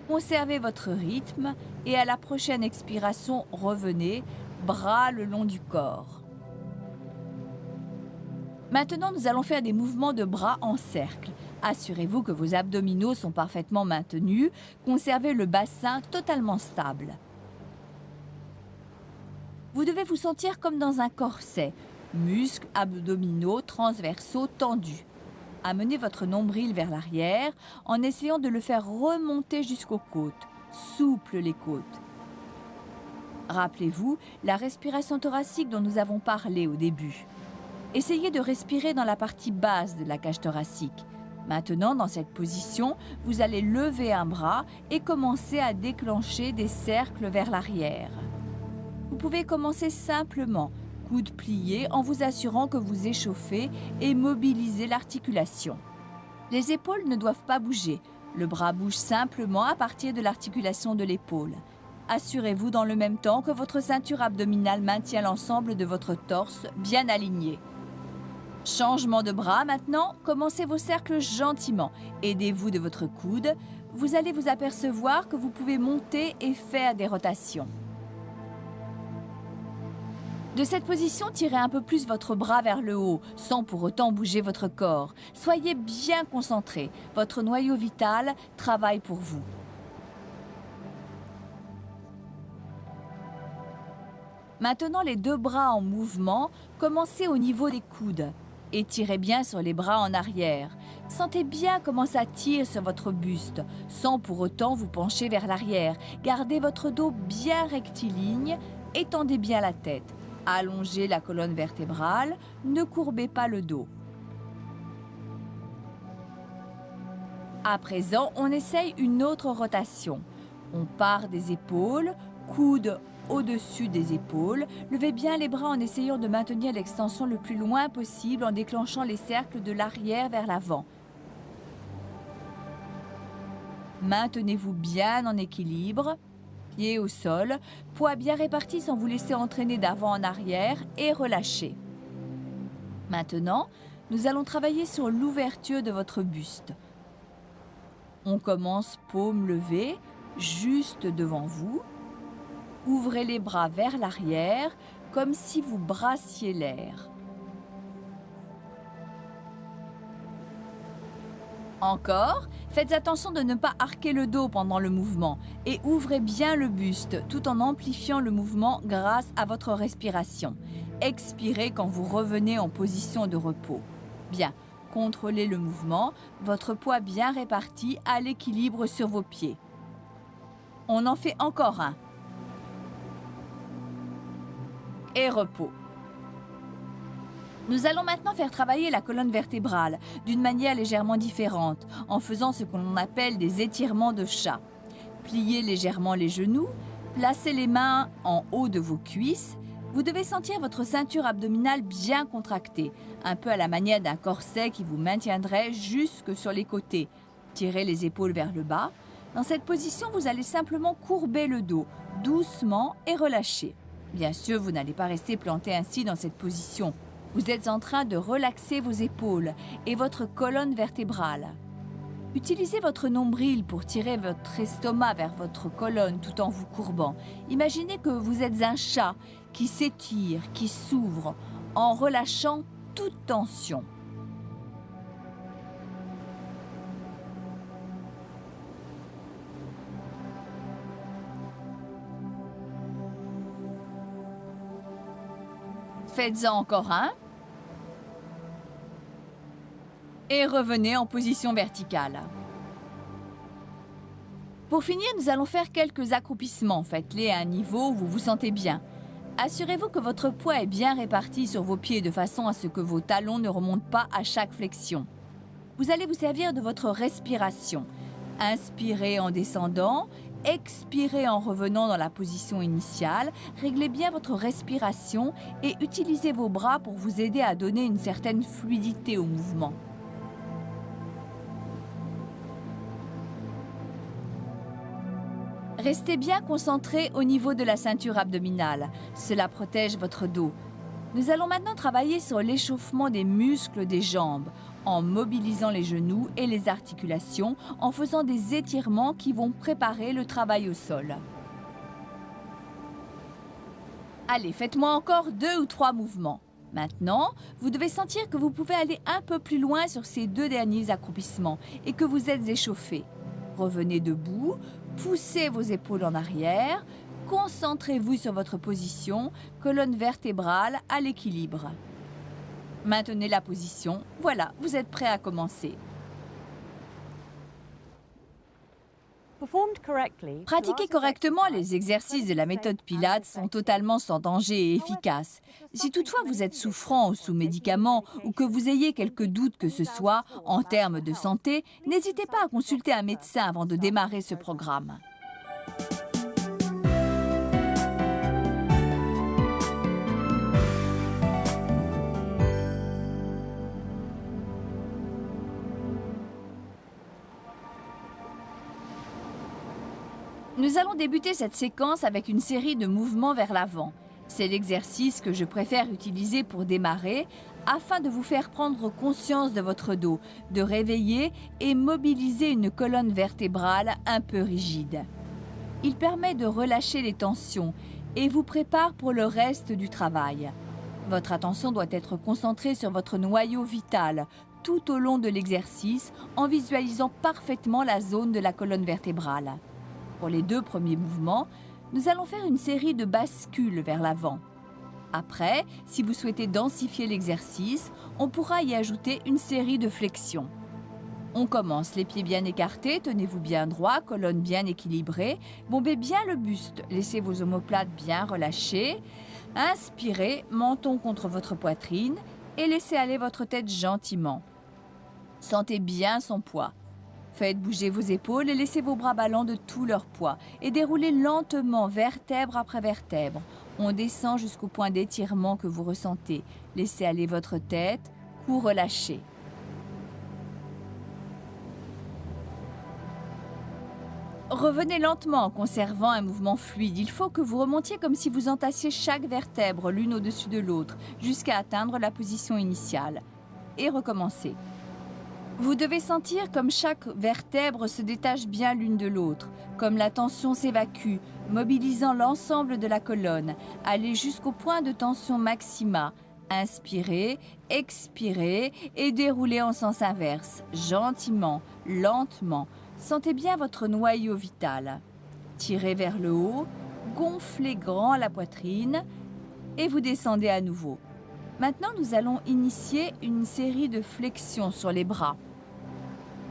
Speaker 1: conservez votre rythme et à la prochaine expiration, revenez, bras le long du corps. Maintenant, nous allons faire des mouvements de bras en cercle. Assurez-vous que vos abdominaux sont parfaitement maintenus. Conservez le bassin totalement stable. Vous devez vous sentir comme dans un corset. Muscles abdominaux transversaux tendus. Amenez votre nombril vers l'arrière en essayant de le faire remonter jusqu'aux côtes. Souple les côtes. Rappelez-vous la respiration thoracique dont nous avons parlé au début. Essayez de respirer dans la partie basse de la cage thoracique. Maintenant, dans cette position, vous allez lever un bras et commencer à déclencher des cercles vers l'arrière. Vous pouvez commencer simplement, coudes pliés, en vous assurant que vous échauffez et mobilisez l'articulation. Les épaules ne doivent pas bouger. Le bras bouge simplement à partir de l'articulation de l'épaule. Assurez-vous dans le même temps que votre ceinture abdominale maintient l'ensemble de votre torse bien aligné. Changement de bras maintenant, commencez vos cercles gentiment. Aidez-vous de votre coude. Vous allez vous apercevoir que vous pouvez monter et faire des rotations. De cette position, tirez un peu plus votre bras vers le haut, sans pour autant bouger votre corps. Soyez bien concentré. Votre noyau vital travaille pour vous. Maintenant, les deux bras en mouvement, commencez au niveau des coudes. Étirez bien sur les bras en arrière. Sentez bien comment ça tire sur votre buste, sans pour autant vous pencher vers l'arrière. Gardez votre dos bien rectiligne, étendez bien la tête. Allongez la colonne vertébrale, ne courbez pas le dos. À présent, on essaye une autre rotation. On part des épaules, coudes au-dessus des épaules. Levez bien les bras en essayant de maintenir l'extension le plus loin possible en déclenchant les cercles de l'arrière vers l'avant. Maintenez-vous bien en équilibre. Pieds au sol, poids bien répartis sans vous laisser entraîner d'avant en arrière et relâcher. Maintenant, nous allons travailler sur l'ouverture de votre buste. On commence paume levée, juste devant vous. Ouvrez les bras vers l'arrière, comme si vous brassiez l'air. Encore, faites attention de ne pas arquer le dos pendant le mouvement et ouvrez bien le buste tout en amplifiant le mouvement grâce à votre respiration. Expirez quand vous revenez en position de repos. Bien, contrôlez le mouvement, votre poids bien réparti à l'équilibre sur vos pieds. On en fait encore un. Et repos. Nous allons maintenant faire travailler la colonne vertébrale d'une manière légèrement différente, en faisant ce qu'on appelle des étirements de chat. Pliez légèrement les genoux, placez les mains en haut de vos cuisses. Vous devez sentir votre ceinture abdominale bien contractée, un peu à la manière d'un corset qui vous maintiendrait jusque sur les côtés. Tirez les épaules vers le bas. Dans cette position, vous allez simplement courber le dos, doucement et relâcher. Bien sûr, vous n'allez pas rester planté ainsi dans cette position. Vous êtes en train de relaxer vos épaules et votre colonne vertébrale. Utilisez votre nombril pour tirer votre estomac vers votre colonne tout en vous courbant. Imaginez que vous êtes un chat qui s'étire, qui s'ouvre, en relâchant toute tension. Faites-en encore un. Et revenez en position verticale. Pour finir, nous allons faire quelques accroupissements. Faites-les à un niveau où vous vous sentez bien. Assurez-vous que votre poids est bien réparti sur vos pieds de façon à ce que vos talons ne remontent pas à chaque flexion. vous allez vous servir de votre respiration. Inspirez en descendant, expirez en revenant dans la position initiale. Réglez bien votre respiration et utilisez vos bras pour vous aider à donner une certaine fluidité au mouvement. Restez bien concentré au niveau de la ceinture abdominale. Cela protège votre dos. Nous allons maintenant travailler sur l'échauffement des muscles des jambes, en mobilisant les genoux et les articulations, en faisant des étirements qui vont préparer le travail au sol. Allez, faites-moi encore 2 ou 3 mouvements. Maintenant, vous devez sentir que vous pouvez aller un peu plus loin sur ces 2 derniers accroupissements et que vous êtes échauffé. Revenez debout, poussez vos épaules en arrière, concentrez-vous sur votre position, colonne vertébrale à l'équilibre. Maintenez la position, voilà, vous êtes prêt à commencer. Pratiquer correctement les exercices de la méthode Pilates sont totalement sans danger et efficaces. Si toutefois vous êtes souffrant ou sous médicaments ou que vous ayez quelques doutes que ce soit en termes de santé, n'hésitez pas à consulter un médecin avant de démarrer ce programme. Nous allons débuter cette séquence avec une série de mouvements vers l'avant. C'est l'exercice que je préfère utiliser pour démarrer afin de vous faire prendre conscience de votre dos, de réveiller et mobiliser une colonne vertébrale un peu rigide. Il permet de relâcher les tensions et vous prépare pour le reste du travail. Votre attention doit être concentrée sur votre noyau vital tout au long de l'exercice en visualisant parfaitement la zone de la colonne vertébrale. Pour les 2 premiers mouvements, nous allons faire une série de bascules vers l'avant. Après, si vous souhaitez densifier l'exercice, on pourra y ajouter une série de flexions. On commence, les pieds bien écartés, tenez-vous bien droit, colonne bien équilibrée, bombez bien le buste, laissez vos omoplates bien relâchées, inspirez, menton contre votre poitrine et laissez aller votre tête gentiment. Sentez bien son poids. Faites bouger vos épaules et laissez vos bras ballants de tout leur poids et déroulez lentement vertèbre après vertèbre. On descend jusqu'au point d'étirement que vous ressentez. Laissez aller votre tête, cou relâché. Revenez lentement en conservant un mouvement fluide. Il faut que vous remontiez comme si vous entassiez chaque vertèbre l'une au-dessus de l'autre jusqu'à atteindre la position initiale. Et recommencez. Vous devez sentir comme chaque vertèbre se détache bien l'une de l'autre, comme la tension s'évacue, mobilisant l'ensemble de la colonne. Allez jusqu'au point de tension maxima. Inspirez, expirez et déroulez en sens inverse, gentiment, lentement. Sentez bien votre noyau vital. Tirez vers le haut, gonflez grand la poitrine et vous descendez à nouveau. Maintenant, nous allons initier une série de flexions sur les bras.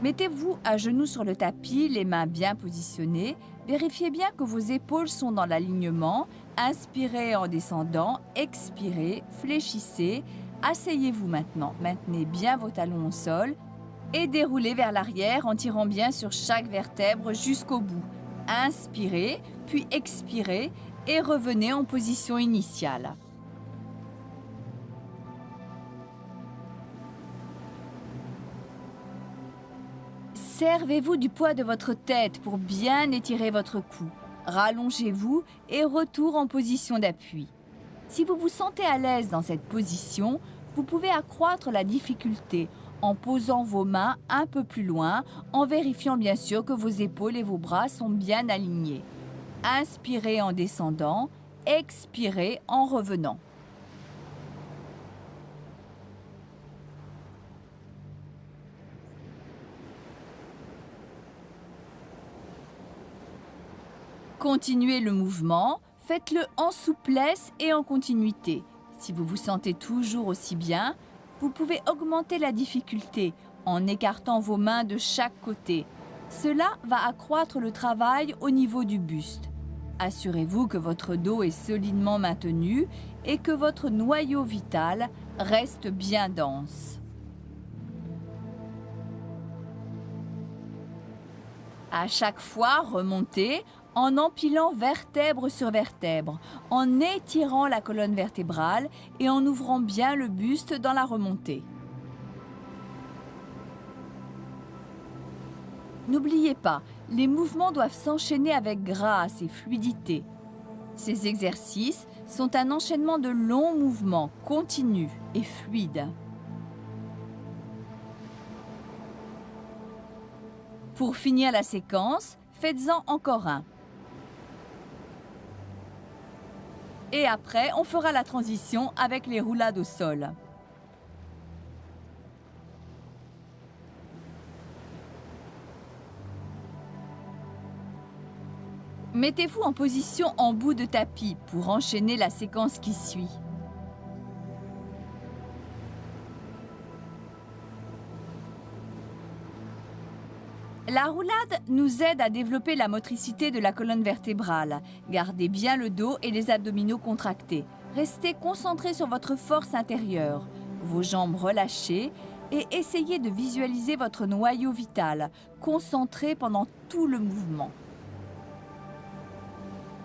Speaker 1: Mettez-vous à genoux sur le tapis, les mains bien positionnées. Vérifiez bien que vos épaules sont dans l'alignement. Inspirez en descendant, expirez, fléchissez. Asseyez-vous maintenant. Maintenez bien vos talons au sol et déroulez vers l'arrière en tirant bien sur chaque vertèbre jusqu'au bout. Inspirez, puis expirez et revenez en position initiale. Servez-vous du poids de votre tête pour bien étirer votre cou. Rallongez-vous et retour en position d'appui. Si vous vous sentez à l'aise dans cette position, vous pouvez accroître la difficulté en posant vos mains un peu plus loin, en vérifiant bien sûr que vos épaules et vos bras sont bien alignés. Inspirez en descendant, expirez en revenant. Continuez le mouvement, faites-le en souplesse et en continuité. Si vous vous sentez toujours aussi bien, vous pouvez augmenter la difficulté en écartant vos mains de chaque côté. Cela va accroître le travail au niveau du buste. Assurez-vous que votre dos est solidement maintenu et que votre noyau vital reste bien dense. À chaque fois, remontez en empilant vertèbre sur vertèbre, en étirant la colonne vertébrale et en ouvrant bien le buste dans la remontée. N'oubliez pas, les mouvements doivent s'enchaîner avec grâce et fluidité. Ces exercices sont un enchaînement de longs mouvements continus et fluides. Pour finir la séquence, faites-en encore un. Et après, on fera la transition avec les roulades au sol. Mettez-vous en position en bout de tapis pour enchaîner la séquence qui suit. La roulade nous aide à développer la motricité de la colonne vertébrale. Gardez bien le dos et les abdominaux contractés. Restez concentré sur votre force intérieure, vos jambes relâchées et essayez de visualiser votre noyau vital, concentré pendant tout le mouvement.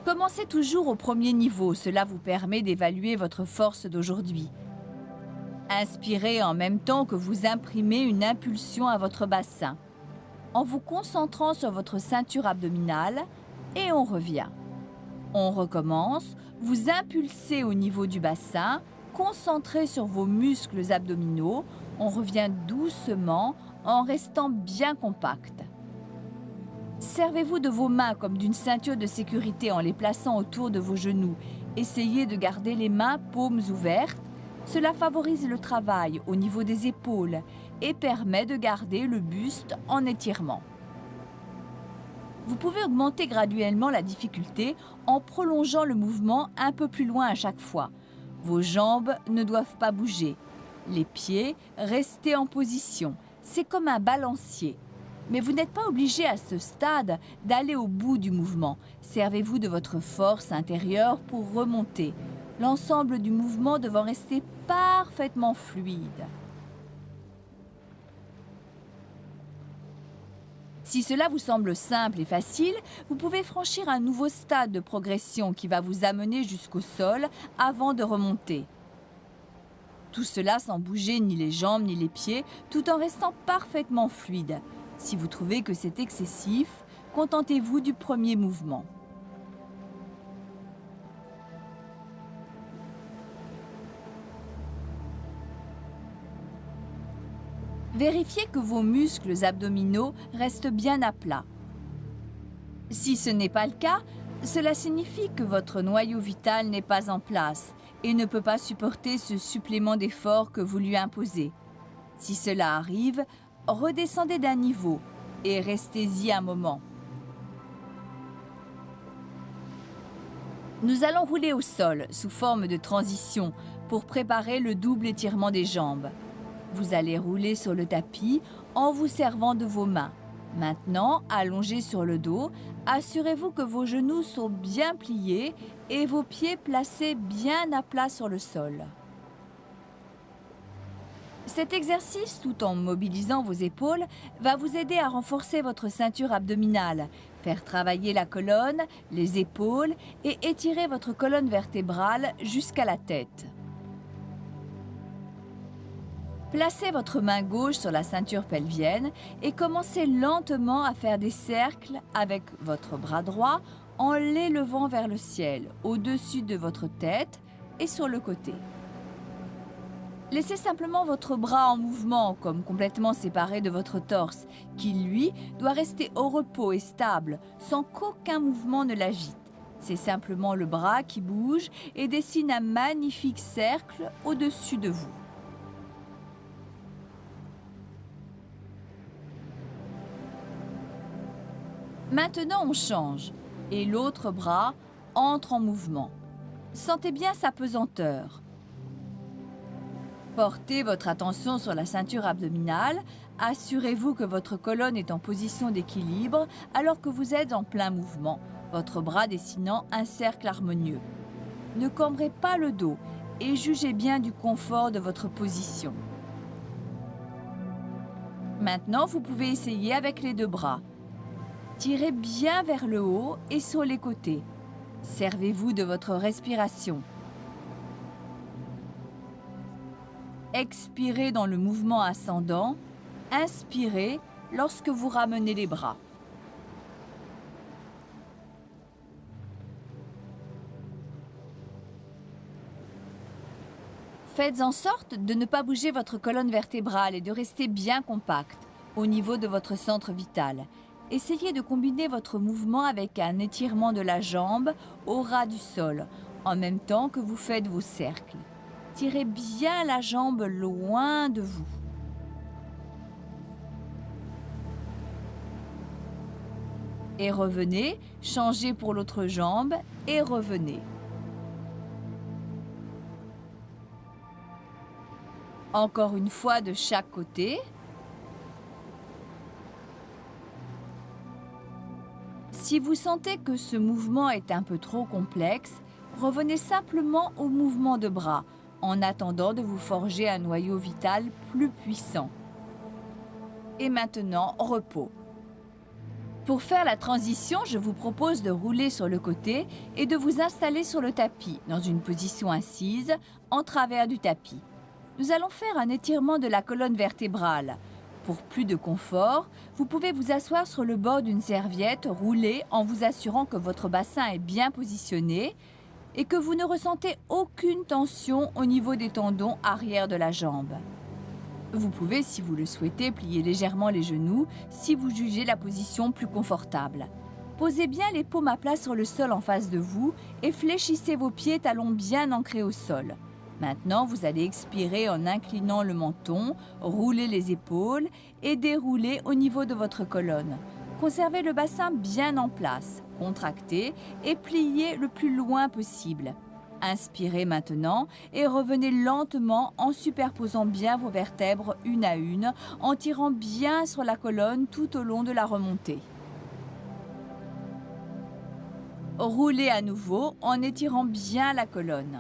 Speaker 1: Commencez toujours au premier niveau, cela vous permet d'évaluer votre force d'aujourd'hui. Inspirez en même temps que vous imprimez une impulsion à votre bassin, en vous concentrant sur votre ceinture abdominale, et on revient. On recommence, vous impulsez au niveau du bassin, concentré sur vos muscles abdominaux, on revient doucement en restant bien compact. Servez-vous de vos mains comme d'une ceinture de sécurité en les plaçant autour de vos genoux. Essayez de garder les mains paumes ouvertes. Cela favorise le travail au niveau des épaules et permet de garder le buste en étirement. Vous pouvez augmenter graduellement la difficulté en prolongeant le mouvement un peu plus loin à chaque fois. Vos jambes ne doivent pas bouger. Les pieds, restez en position. C'est comme un balancier. Mais vous n'êtes pas obligé à ce stade d'aller au bout du mouvement. Servez-vous de votre force intérieure pour remonter, l'ensemble du mouvement devant rester parfaitement fluide. Si cela vous semble simple et facile, vous pouvez franchir un nouveau stade de progression qui va vous amener jusqu'au sol avant de remonter. Tout cela sans bouger ni les jambes ni les pieds, tout en restant parfaitement fluide. Si vous trouvez que c'est excessif, contentez-vous du premier mouvement. Vérifiez que vos muscles abdominaux restent bien à plat. Si ce n'est pas le cas, cela signifie que votre noyau vital n'est pas en place et ne peut pas supporter ce supplément d'effort que vous lui imposez. Si cela arrive, redescendez d'un niveau et restez-y un moment. Nous allons rouler au sol sous forme de transition pour préparer le double étirement des jambes. Vous allez rouler sur le tapis en vous servant de vos mains. Maintenant, allongé sur le dos, assurez-vous que vos genoux sont bien pliés et vos pieds placés bien à plat sur le sol. Cet exercice, tout en mobilisant vos épaules, va vous aider à renforcer votre ceinture abdominale, faire travailler la colonne, les épaules et étirer votre colonne vertébrale jusqu'à la tête. Placez votre main gauche sur la ceinture pelvienne et commencez lentement à faire des cercles avec votre bras droit en l'élevant vers le ciel, au-dessus de votre tête et sur le côté. Laissez simplement votre bras en mouvement, comme complètement séparé de votre torse, qui, lui, doit rester au repos et stable, sans qu'aucun mouvement ne l'agite. C'est simplement le bras qui bouge et dessine un magnifique cercle au-dessus de vous. Maintenant, on change et l'autre bras entre en mouvement. Sentez bien sa pesanteur. Portez votre attention sur la ceinture abdominale. Assurez-vous que votre colonne est en position d'équilibre alors que vous êtes en plein mouvement, votre bras dessinant un cercle harmonieux. Ne cambrez pas le dos et jugez bien du confort de votre position. Maintenant, vous pouvez essayer avec les deux bras. Tirez bien vers le haut et sur les côtés. Servez-vous de votre respiration. Expirez dans le mouvement ascendant. Inspirez lorsque vous ramenez les bras. Faites en sorte de ne pas bouger votre colonne vertébrale et de rester bien compacte au niveau de votre centre vital. Essayez de combiner votre mouvement avec un étirement de la jambe au ras du sol, en même temps que vous faites vos cercles. Tirez bien la jambe loin de vous. Et revenez, changez pour l'autre jambe et revenez. Encore une fois de chaque côté. Si vous sentez que ce mouvement est un peu trop complexe, revenez simplement au mouvement de bras, en attendant de vous forger un noyau vital plus puissant. Et maintenant, repos. Pour faire la transition, je vous propose de rouler sur le côté et de vous installer sur le tapis, dans une position assise, en travers du tapis. Nous allons faire un étirement de la colonne vertébrale. Pour plus de confort, vous pouvez vous asseoir sur le bord d'une serviette roulée en vous assurant que votre bassin est bien positionné et que vous ne ressentez aucune tension au niveau des tendons arrière de la jambe. Vous pouvez, si vous le souhaitez, plier légèrement les genoux si vous jugez la position plus confortable. Posez bien les paumes à plat sur le sol en face de vous et fléchissez vos pieds talons bien ancrés au sol. Maintenant, vous allez expirer en inclinant le menton, rouler les épaules et dérouler au niveau de votre colonne. Conservez le bassin bien en place, contractez et pliez le plus loin possible. Inspirez maintenant et revenez lentement en superposant bien vos vertèbres une à une, en tirant bien sur la colonne tout au long de la remontée. Roulez à nouveau en étirant bien la colonne.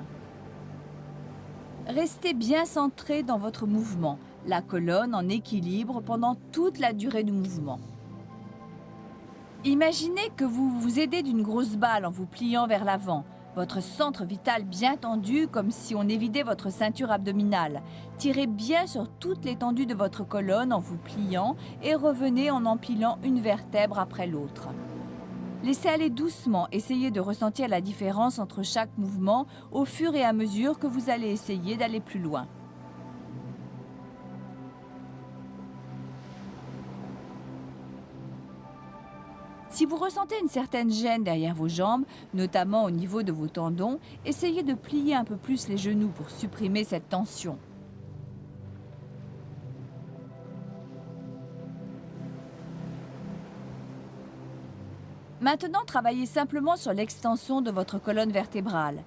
Speaker 1: Restez bien centré dans votre mouvement, la colonne en équilibre pendant toute la durée du mouvement. Imaginez que vous vous aidez d'une grosse balle en vous pliant vers l'avant, votre centre vital bien tendu comme si on évidait votre ceinture abdominale. Tirez bien sur toute l'étendue de votre colonne en vous pliant et revenez en empilant une vertèbre après l'autre. Laissez aller doucement, essayez de ressentir la différence entre chaque mouvement au fur et à mesure que vous allez essayer d'aller plus loin. Si vous ressentez une certaine gêne derrière vos jambes, notamment au niveau de vos tendons, essayez de plier un peu plus les genoux pour supprimer cette tension. Maintenant, travaillez simplement sur l'extension de votre colonne vertébrale.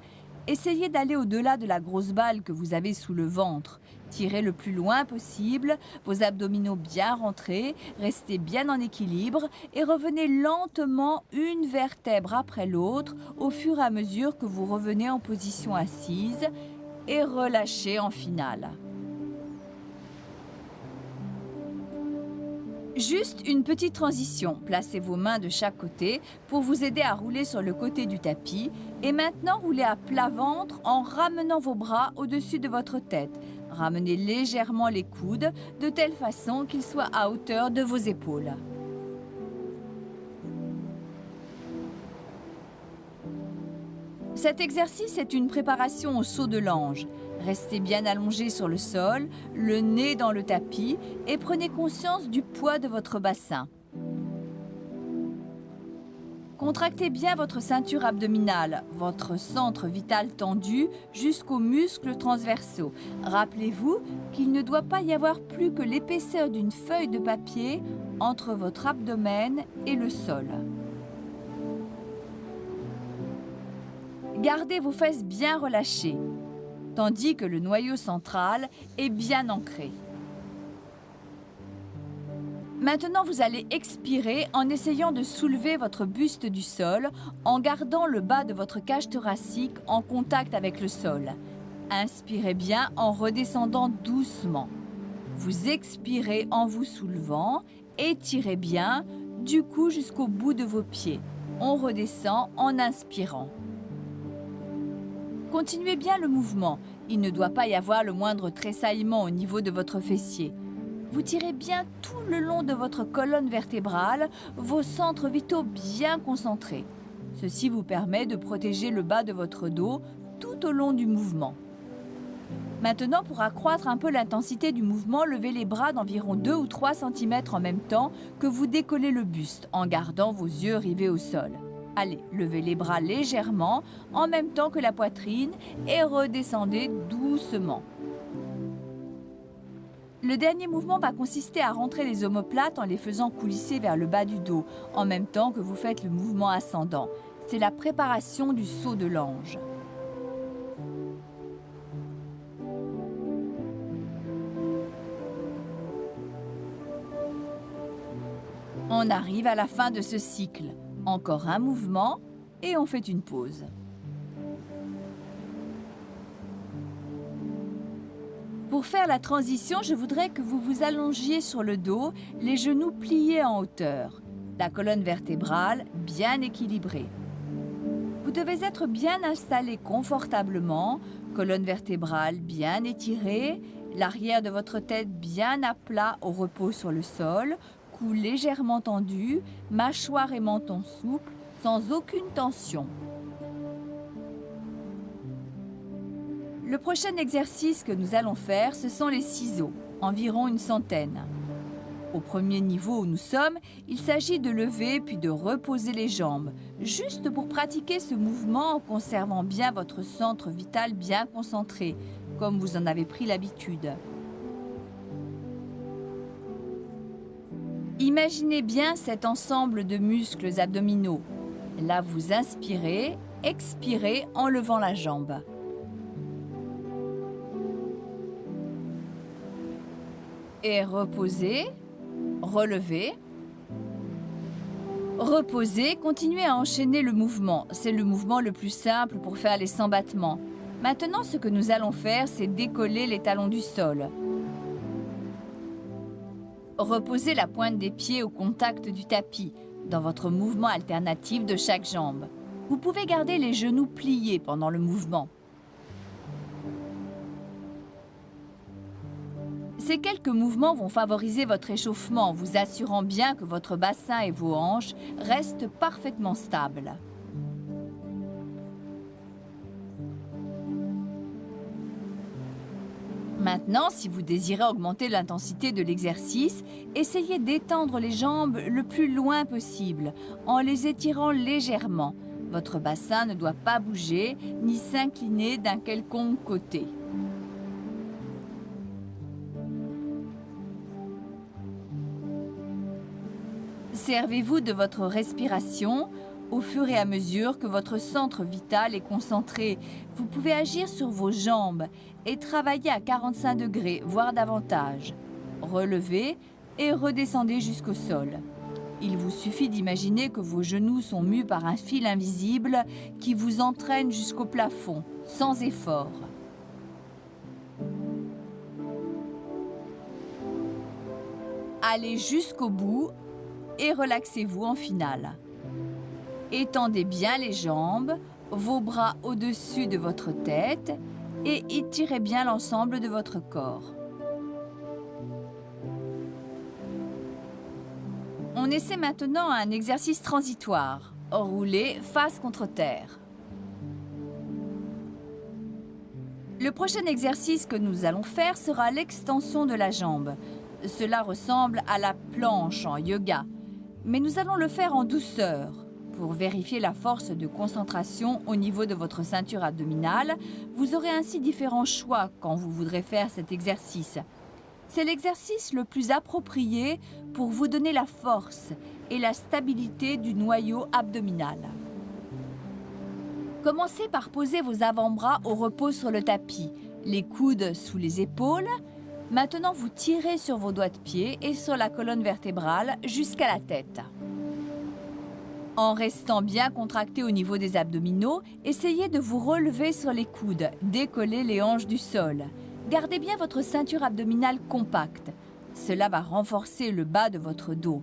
Speaker 1: Essayez d'aller au-delà de la grosse balle que vous avez sous le ventre. Tirez le plus loin possible, vos abdominaux bien rentrés, restez bien en équilibre et revenez lentement une vertèbre après l'autre au fur et à mesure que vous revenez en position assise et relâchez en finale. Juste une petite transition. Placez vos mains de chaque côté pour vous aider à rouler sur le côté du tapis. Et maintenant, roulez à plat ventre en ramenant vos bras au-dessus de votre tête. Ramenez légèrement les coudes de telle façon qu'ils soient à hauteur de vos épaules. Cet exercice est une préparation au saut de l'ange. Restez bien allongé sur le sol, le nez dans le tapis et prenez conscience du poids de votre bassin. Contractez bien votre ceinture abdominale, votre centre vital tendu jusqu'aux muscles transversaux. Rappelez-vous qu'il ne doit pas y avoir plus que l'épaisseur d'une feuille de papier entre votre abdomen et le sol. Gardez vos fesses bien relâchées, tandis que le noyau central est bien ancré. Maintenant, vous allez expirer en essayant de soulever votre buste du sol en gardant le bas de votre cage thoracique en contact avec le sol. Inspirez bien en redescendant doucement. Vous expirez en vous soulevant, étirez bien du cou jusqu'au bout de vos pieds. On redescend en inspirant. Continuez bien le mouvement. Il ne doit pas y avoir le moindre tressaillement au niveau de votre fessier. Vous tirez bien tout le long de votre colonne vertébrale, vos centres vitaux bien concentrés. Ceci vous permet de protéger le bas de votre dos tout au long du mouvement. Maintenant, pour accroître un peu l'intensité du mouvement, levez les bras d'environ 2 ou 3 cm en même temps que vous décollez le buste, en gardant vos yeux rivés au sol. Allez, levez les bras légèrement, en même temps que la poitrine, et redescendez doucement. Le dernier mouvement va consister à rentrer les omoplates en les faisant coulisser vers le bas du dos, en même temps que vous faites le mouvement ascendant. C'est la préparation du saut de l'ange. On arrive à la fin de ce cycle. Encore un mouvement et on fait une pause. Pour faire la transition, je voudrais que vous vous allongiez sur le dos, les genoux pliés en hauteur, la colonne vertébrale bien équilibrée. Vous devez être bien installé confortablement, colonne vertébrale bien étirée, l'arrière de votre tête bien à plat au repos sur le sol, cou légèrement tendu, mâchoire et menton souples, sans aucune tension. Le prochain exercice que nous allons faire, ce sont les ciseaux, environ une centaine. Au premier niveau où nous sommes, il s'agit de lever puis de reposer les jambes, juste pour pratiquer ce mouvement en conservant bien votre centre vital bien concentré, comme vous en avez pris l'habitude. Imaginez bien cet ensemble de muscles abdominaux. Là, vous inspirez, expirez en levant la jambe. Et reposez, relevez. Reposez, continuez à enchaîner le mouvement. C'est le mouvement le plus simple pour faire les 100 battements. Maintenant, ce que nous allons faire, c'est décoller les talons du sol. Reposez la pointe des pieds au contact du tapis, dans votre mouvement alternatif de chaque jambe. Vous pouvez garder les genoux pliés pendant le mouvement. Ces quelques mouvements vont favoriser votre échauffement en vous assurant bien que votre bassin et vos hanches restent parfaitement stables. Maintenant, si vous désirez augmenter l'intensité de l'exercice, essayez d'étendre les jambes le plus loin possible, en les étirant légèrement. Votre bassin ne doit pas bouger ni s'incliner d'un quelconque côté. Servez-vous de votre respiration. Au fur et à mesure que votre centre vital est concentré, vous pouvez agir sur vos jambes et travailler à 45 degrés, voire davantage. Relevez et redescendez jusqu'au sol. Il vous suffit d'imaginer que vos genoux sont mus par un fil invisible qui vous entraîne jusqu'au plafond, sans effort. Allez jusqu'au bout et relaxez-vous en finale. Étendez bien les jambes, vos bras au-dessus de votre tête et étirez bien l'ensemble de votre corps. On essaie maintenant un exercice transitoire. Roulez face contre terre. Le prochain exercice que nous allons faire sera l'extension de la jambe. Cela ressemble à la planche en yoga, mais nous allons le faire en douceur. Pour vérifier la force de concentration au niveau de votre ceinture abdominale, vous aurez ainsi différents choix quand vous voudrez faire cet exercice. C'est l'exercice le plus approprié pour vous donner la force et la stabilité du noyau abdominal. Commencez par poser vos avant-bras au repos sur le tapis, les coudes sous les épaules. Maintenant, vous tirez sur vos doigts de pied et sur la colonne vertébrale jusqu'à la tête. En restant bien contracté au niveau des abdominaux, essayez de vous relever sur les coudes, décollez les hanches du sol. Gardez bien votre ceinture abdominale compacte. Cela va renforcer le bas de votre dos.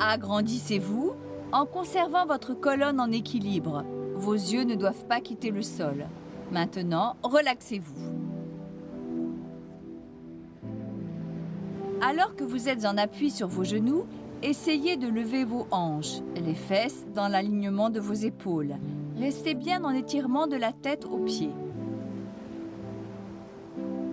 Speaker 1: Agrandissez-vous en conservant votre colonne en équilibre. Vos yeux ne doivent pas quitter le sol. Maintenant, relaxez-vous. Alors que vous êtes en appui sur vos genoux, essayez de lever vos hanches, les fesses dans l'alignement de vos épaules. Restez bien en étirement de la tête aux pieds.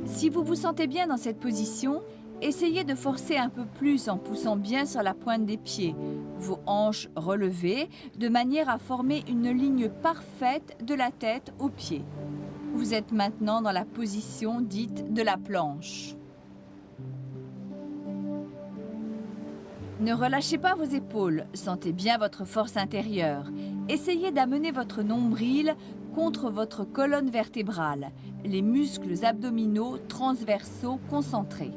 Speaker 1: Si vous vous sentez bien dans cette position, essayez de forcer un peu plus en poussant bien sur la pointe des pieds, vos hanches relevées, de manière à former une ligne parfaite de la tête aux pieds. Vous êtes maintenant dans la position dite de la planche. Ne relâchez pas vos épaules, sentez bien votre force intérieure. Essayez d'amener votre nombril contre votre colonne vertébrale, les muscles abdominaux transversaux concentrés.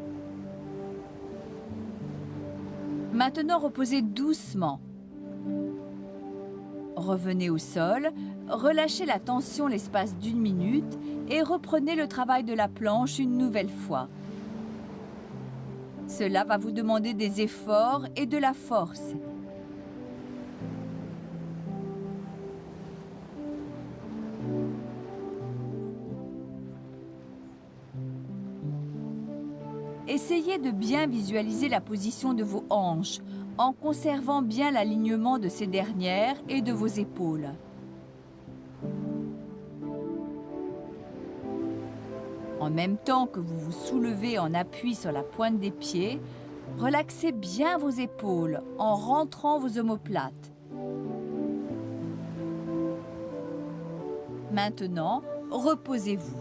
Speaker 1: Maintenant, reposez doucement. Revenez au sol, relâchez la tension l'espace d'1 minute et reprenez le travail de la planche une nouvelle fois. Cela va vous demander des efforts et de la force. Essayez de bien visualiser la position de vos hanches, en conservant bien l'alignement de ces dernières et de vos épaules. En même temps que vous vous soulevez en appui sur la pointe des pieds, relaxez bien vos épaules en rentrant vos omoplates. Maintenant, reposez-vous.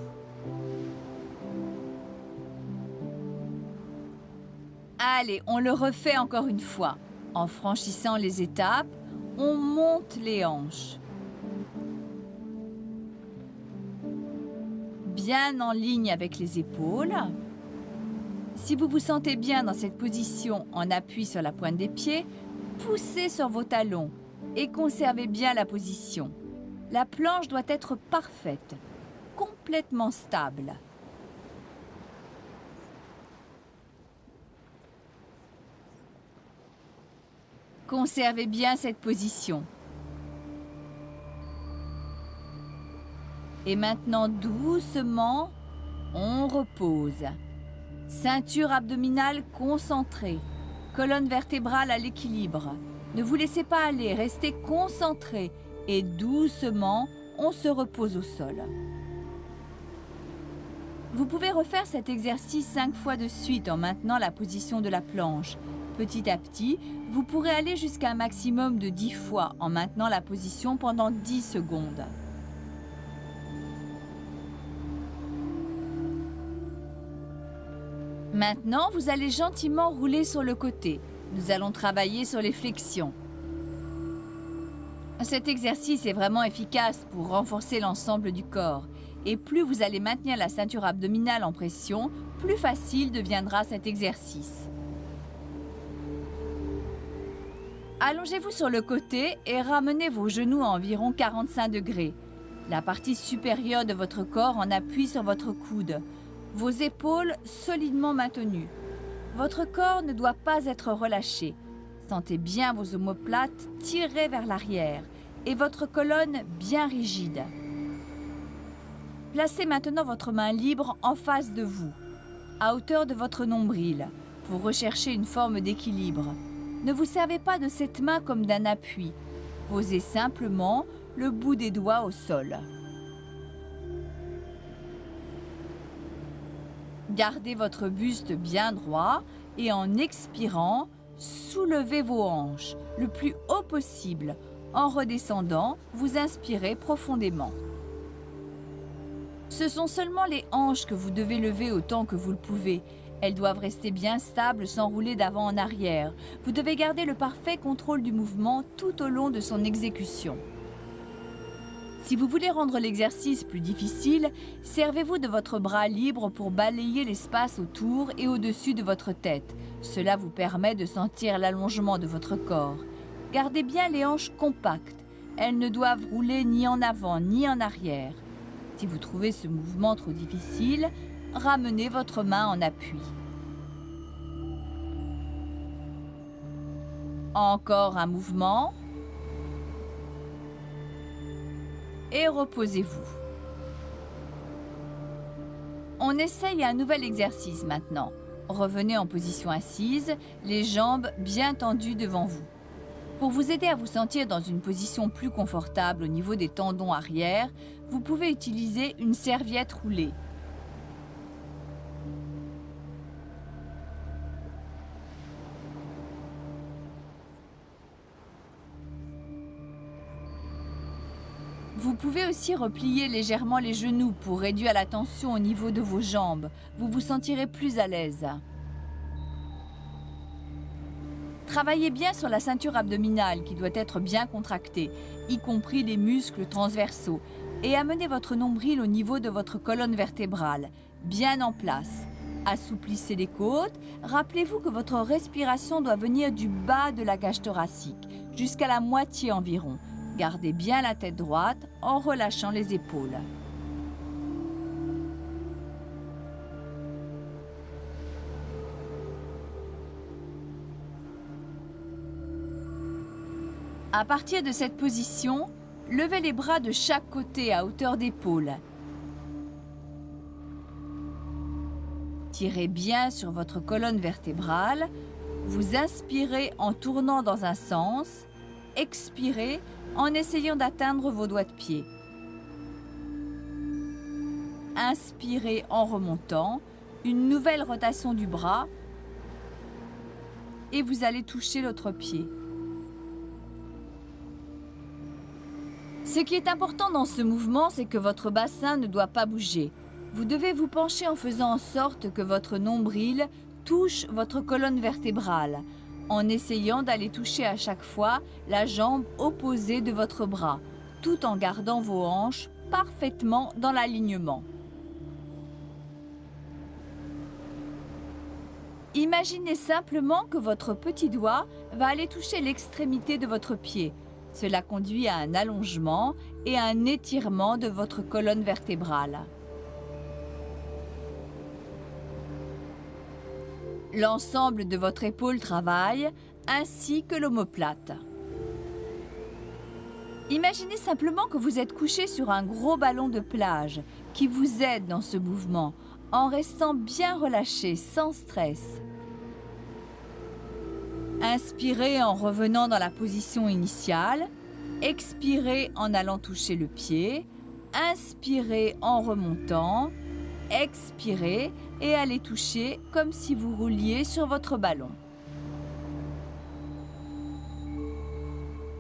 Speaker 1: Allez, on le refait encore une fois. En franchissant les étapes, on monte les hanches. Bien en ligne avec les épaules. Si vous vous sentez bien dans cette position en appui sur la pointe des pieds, poussez sur vos talons et conservez bien la position. La planche doit être parfaite, complètement stable. Conservez bien cette position. Et maintenant, doucement, on repose. Ceinture abdominale concentrée, colonne vertébrale à l'équilibre. Ne vous laissez pas aller, restez concentré et doucement, on se repose au sol. Vous pouvez refaire cet exercice 5 fois de suite en maintenant la position de la planche. Petit à petit, vous pourrez aller jusqu'à un maximum de 10 fois en maintenant la position pendant 10 secondes. Maintenant, vous allez gentiment rouler sur le côté. Nous allons travailler sur les flexions. Cet exercice est vraiment efficace pour renforcer l'ensemble du corps. Et plus vous allez maintenir la ceinture abdominale en pression, plus facile deviendra cet exercice. Allongez-vous sur le côté et ramenez vos genoux à environ 45 degrés. La partie supérieure de votre corps en appuie sur votre coude. Vos épaules solidement maintenues. Votre corps ne doit pas être relâché. Sentez bien vos omoplates tirées vers l'arrière et votre colonne bien rigide. Placez maintenant votre main libre en face de vous, à hauteur de votre nombril, pour rechercher une forme d'équilibre. Ne vous servez pas de cette main comme d'un appui. Posez simplement le bout des doigts au sol. Gardez votre buste bien droit et en expirant, soulevez vos hanches le plus haut possible. En redescendant, vous inspirez profondément. Ce sont seulement les hanches que vous devez lever autant que vous le pouvez. Elles doivent rester bien stables sans rouler d'avant en arrière. Vous devez garder le parfait contrôle du mouvement tout au long de son exécution. Si vous voulez rendre l'exercice plus difficile, servez-vous de votre bras libre pour balayer l'espace autour et au-dessus de votre tête. Cela vous permet de sentir l'allongement de votre corps. Gardez bien les hanches compactes. Elles ne doivent rouler ni en avant ni en arrière. Si vous trouvez ce mouvement trop difficile, ramenez votre main en appui. Encore un mouvement. Et reposez-vous. On essaye un nouvel exercice maintenant. Revenez en position assise, les jambes bien tendues devant vous. Pour vous aider à vous sentir dans une position plus confortable au niveau des tendons arrière, vous pouvez utiliser une serviette roulée. Vous pouvez aussi replier légèrement les genoux pour réduire la tension au niveau de vos jambes. Vous vous sentirez plus à l'aise. Travaillez bien sur la ceinture abdominale qui doit être bien contractée, y compris les muscles transversaux, et amenez votre nombril au niveau de votre colonne vertébrale, bien en place. Assouplissez les côtes. Rappelez-vous que votre respiration doit venir du bas de la cage thoracique, jusqu'à la moitié environ. Gardez bien la tête droite en relâchant les épaules. À partir de cette position, levez les bras de chaque côté à hauteur d'épaule. Tirez bien sur votre colonne vertébrale. Vous inspirez en tournant dans un sens. Expirez en essayant d'atteindre vos doigts de pied. Inspirez en remontant. Une nouvelle rotation du bras. Et vous allez toucher l'autre pied. Ce qui est important dans ce mouvement, c'est que votre bassin ne doit pas bouger. Vous devez vous pencher en faisant en sorte que votre nombril touche votre colonne vertébrale, en essayant d'aller toucher à chaque fois la jambe opposée de votre bras, tout en gardant vos hanches parfaitement dans l'alignement. Imaginez simplement que votre petit doigt va aller toucher l'extrémité de votre pied. Cela conduit à un allongement et à un étirement de votre colonne vertébrale. L'ensemble de votre épaule travaille, ainsi que l'omoplate. Imaginez simplement que vous êtes couché sur un gros ballon de plage qui vous aide dans ce mouvement, en restant bien relâché, sans stress. Inspirez en revenant dans la position initiale. Expirez en allant toucher le pied. Inspirez en remontant. Expirez et allez toucher comme si vous rouliez sur votre ballon.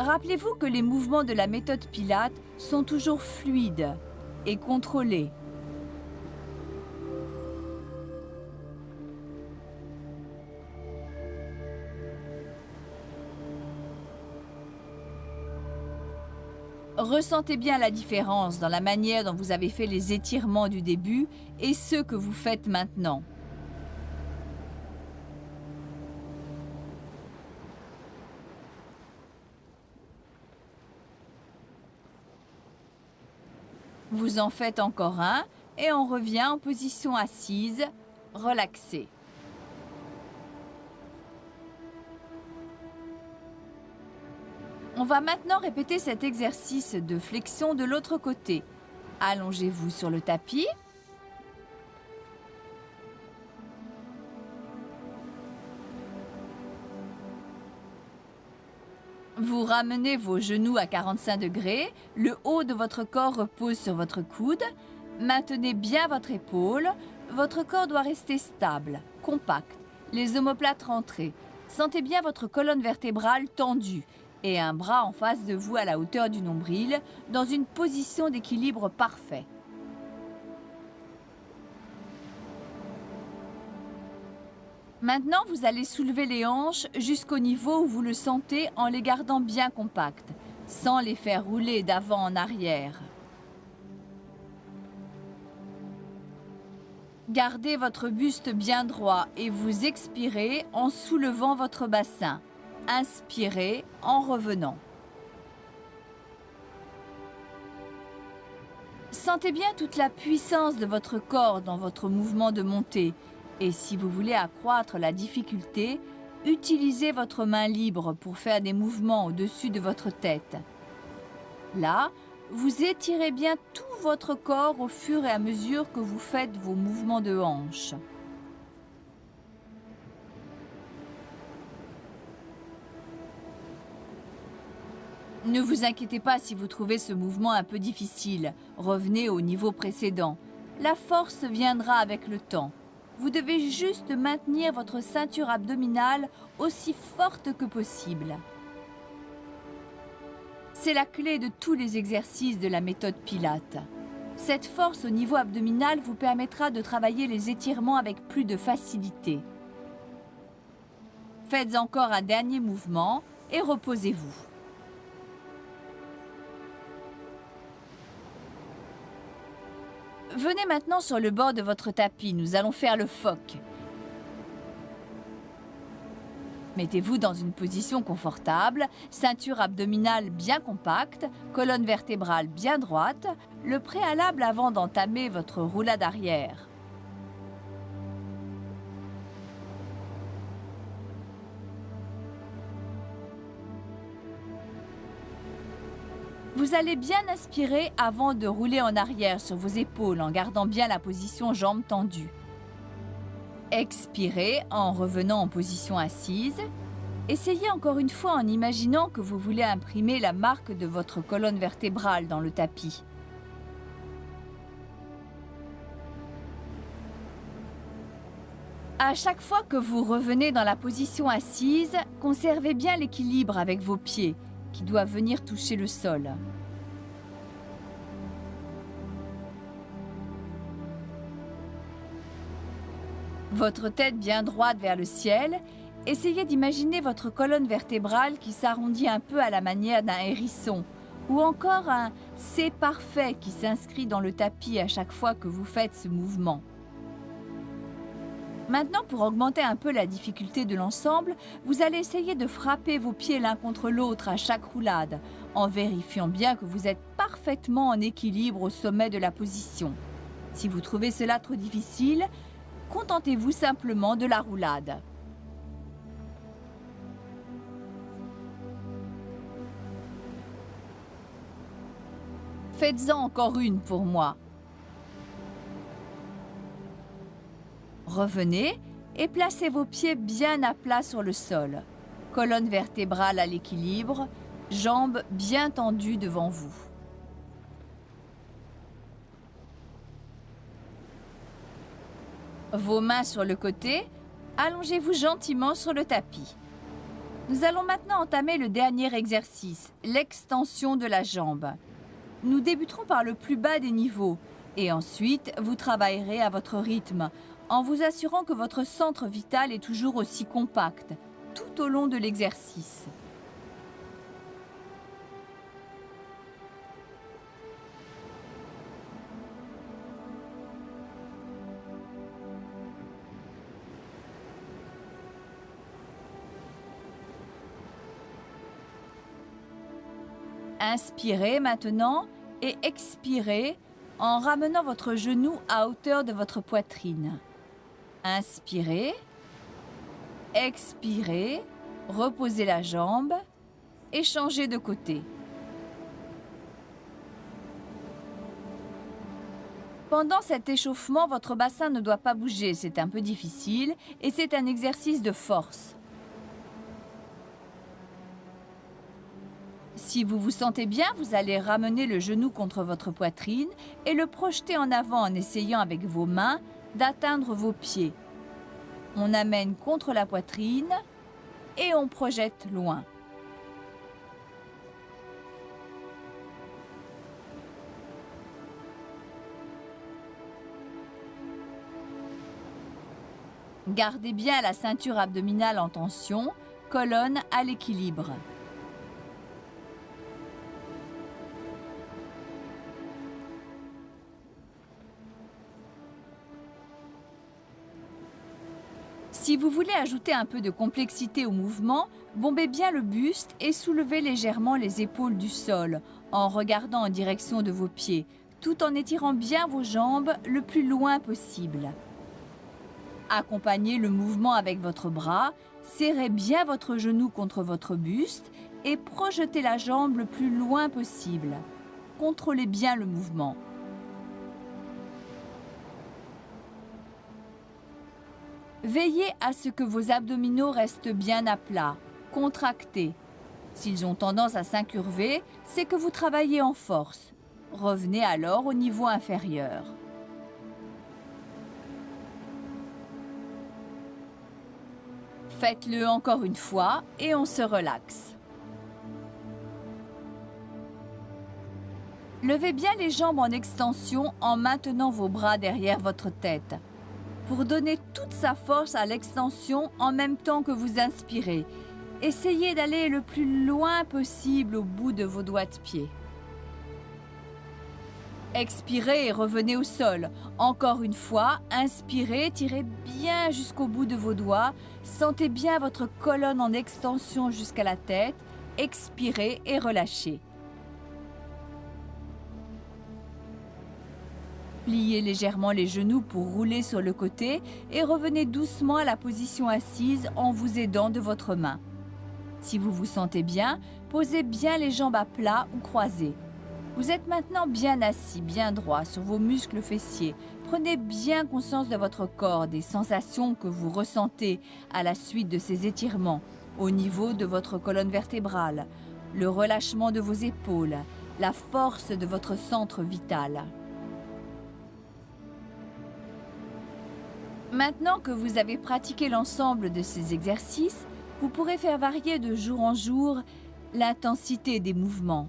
Speaker 1: Rappelez-vous que les mouvements de la méthode Pilates sont toujours fluides et contrôlés. Ressentez bien la différence dans la manière dont vous avez fait les étirements du début et ceux que vous faites maintenant. Vous en faites encore un et on revient en position assise, relaxée. On va maintenant répéter cet exercice de flexion de l'autre côté. Allongez-vous sur le tapis. Vous ramenez vos genoux à 45 degrés. Le haut de votre corps repose sur votre coude. Maintenez bien votre épaule. Votre corps doit rester stable, compact. Les omoplates rentrées. Sentez bien votre colonne vertébrale tendue et un bras en face de vous à la hauteur du nombril, dans une position d'équilibre parfait. Maintenant, vous allez soulever les hanches jusqu'au niveau où vous le sentez en les gardant bien compactes, sans les faire rouler d'avant en arrière. Gardez votre buste bien droit et vous expirez en soulevant votre bassin. Inspirez en revenant. Sentez bien toute la puissance de votre corps dans votre mouvement de montée. Et si vous voulez accroître la difficulté, utilisez votre main libre pour faire des mouvements au-dessus de votre tête. Là, vous étirez bien tout votre corps au fur et à mesure que vous faites vos mouvements de hanche. Ne vous inquiétez pas si vous trouvez ce mouvement un peu difficile. Revenez au niveau précédent. La force viendra avec le temps. Vous devez juste maintenir votre ceinture abdominale aussi forte que possible. C'est la clé de tous les exercices de la méthode Pilates. Cette force au niveau abdominal vous permettra de travailler les étirements avec plus de facilité. Faites encore un dernier mouvement et reposez-vous. Venez maintenant sur le bord de votre tapis, nous allons faire le phoque. Mettez-vous dans une position confortable, ceinture abdominale bien compacte, colonne vertébrale bien droite, le préalable avant d'entamer votre roulade arrière. Vous allez bien inspirer avant de rouler en arrière sur vos épaules en gardant bien la position jambes tendues. Expirez en revenant en position assise. Essayez encore une fois en imaginant que vous voulez imprimer la marque de votre colonne vertébrale dans le tapis. À chaque fois que vous revenez dans la position assise, conservez bien l'équilibre avec vos pieds, qui doivent venir toucher le sol. Votre tête bien droite vers le ciel, essayez d'imaginer votre colonne vertébrale qui s'arrondit un peu à la manière d'un hérisson, ou encore un « C parfait » qui s'inscrit dans le tapis à chaque fois que vous faites ce mouvement. Maintenant, pour augmenter un peu la difficulté de l'ensemble, vous allez essayer de frapper vos pieds l'un contre l'autre à chaque roulade, en vérifiant bien que vous êtes parfaitement en équilibre au sommet de la position. Si vous trouvez cela trop difficile, contentez-vous simplement de la roulade. Faites-en encore une pour moi. Revenez et placez vos pieds bien à plat sur le sol. Colonne vertébrale à l'équilibre, jambes bien tendues devant vous. Vos mains sur le côté, allongez-vous gentiment sur le tapis. Nous allons maintenant entamer le dernier exercice, l'extension de la jambe. Nous débuterons par le plus bas des niveaux et ensuite vous travaillerez à votre rythme en vous assurant que votre centre vital est toujours aussi compact tout au long de l'exercice. Inspirez maintenant et expirez en ramenant votre genou à hauteur de votre poitrine. Inspirez, expirez, reposez la jambe et changez de côté. Pendant cet échauffement, votre bassin ne doit pas bouger, c'est un peu difficile et c'est un exercice de force. Si vous vous sentez bien, vous allez ramener le genou contre votre poitrine et le projeter en avant en essayant avec vos mains d'atteindre vos pieds. On amène contre la poitrine et on projette loin. Gardez bien la ceinture abdominale en tension, colonne à l'équilibre. Si vous voulez ajouter un peu de complexité au mouvement, bombez bien le buste et soulevez légèrement les épaules du sol en regardant en direction de vos pieds, tout en étirant bien vos jambes le plus loin possible. Accompagnez le mouvement avec votre bras Serrez bien votre genou contre votre buste et projetez la jambe le plus loin possible. Contrôlez bien le mouvement. Veillez à ce que vos abdominaux restent bien à plat, contractés. S'ils ont tendance à s'incurver, c'est que vous travaillez en force. Revenez alors au niveau inférieur. Faites-le encore une fois et on se relaxe. Levez bien les jambes en extension en maintenant vos bras derrière votre tête. Pour donner toute sa force à l'extension en même temps que vous inspirez, essayez d'aller le plus loin possible au bout de vos doigts de pied. Expirez et revenez au sol. Encore une fois, inspirez, tirez bien jusqu'au bout de vos doigts. Sentez bien votre colonne en extension jusqu'à la tête. Expirez et relâchez. Pliez légèrement les genoux pour rouler sur le côté et revenez doucement à la position assise en vous aidant de votre main. Si vous vous sentez bien, posez bien les jambes à plat ou croisées. Vous êtes maintenant bien assis, bien droit sur vos muscles fessiers. Prenez bien conscience de votre corps, des sensations que vous ressentez à la suite de ces étirements, au niveau de votre colonne vertébrale, le relâchement de vos épaules, la force de votre centre vital. Maintenant que vous avez pratiqué l'ensemble de ces exercices, vous pourrez faire varier de jour en jour l'intensité des mouvements.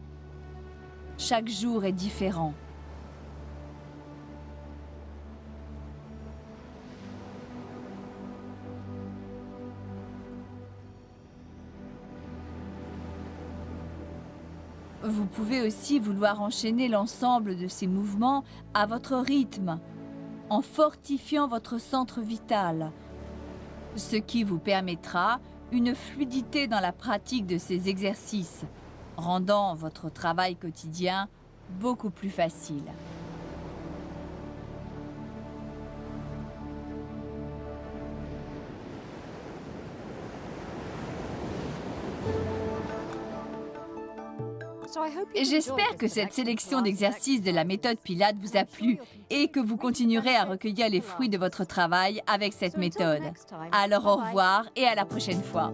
Speaker 1: Chaque jour est différent. Vous pouvez aussi vouloir enchaîner l'ensemble de ces mouvements à votre rythme, en fortifiant votre centre vital, ce qui vous permettra une fluidité dans la pratique de ces exercices, rendant votre travail quotidien beaucoup plus facile. J'espère que cette sélection d'exercices de la méthode Pilates vous a plu et que vous continuerez à recueillir les fruits de votre travail avec cette méthode. Alors au revoir et à la prochaine fois.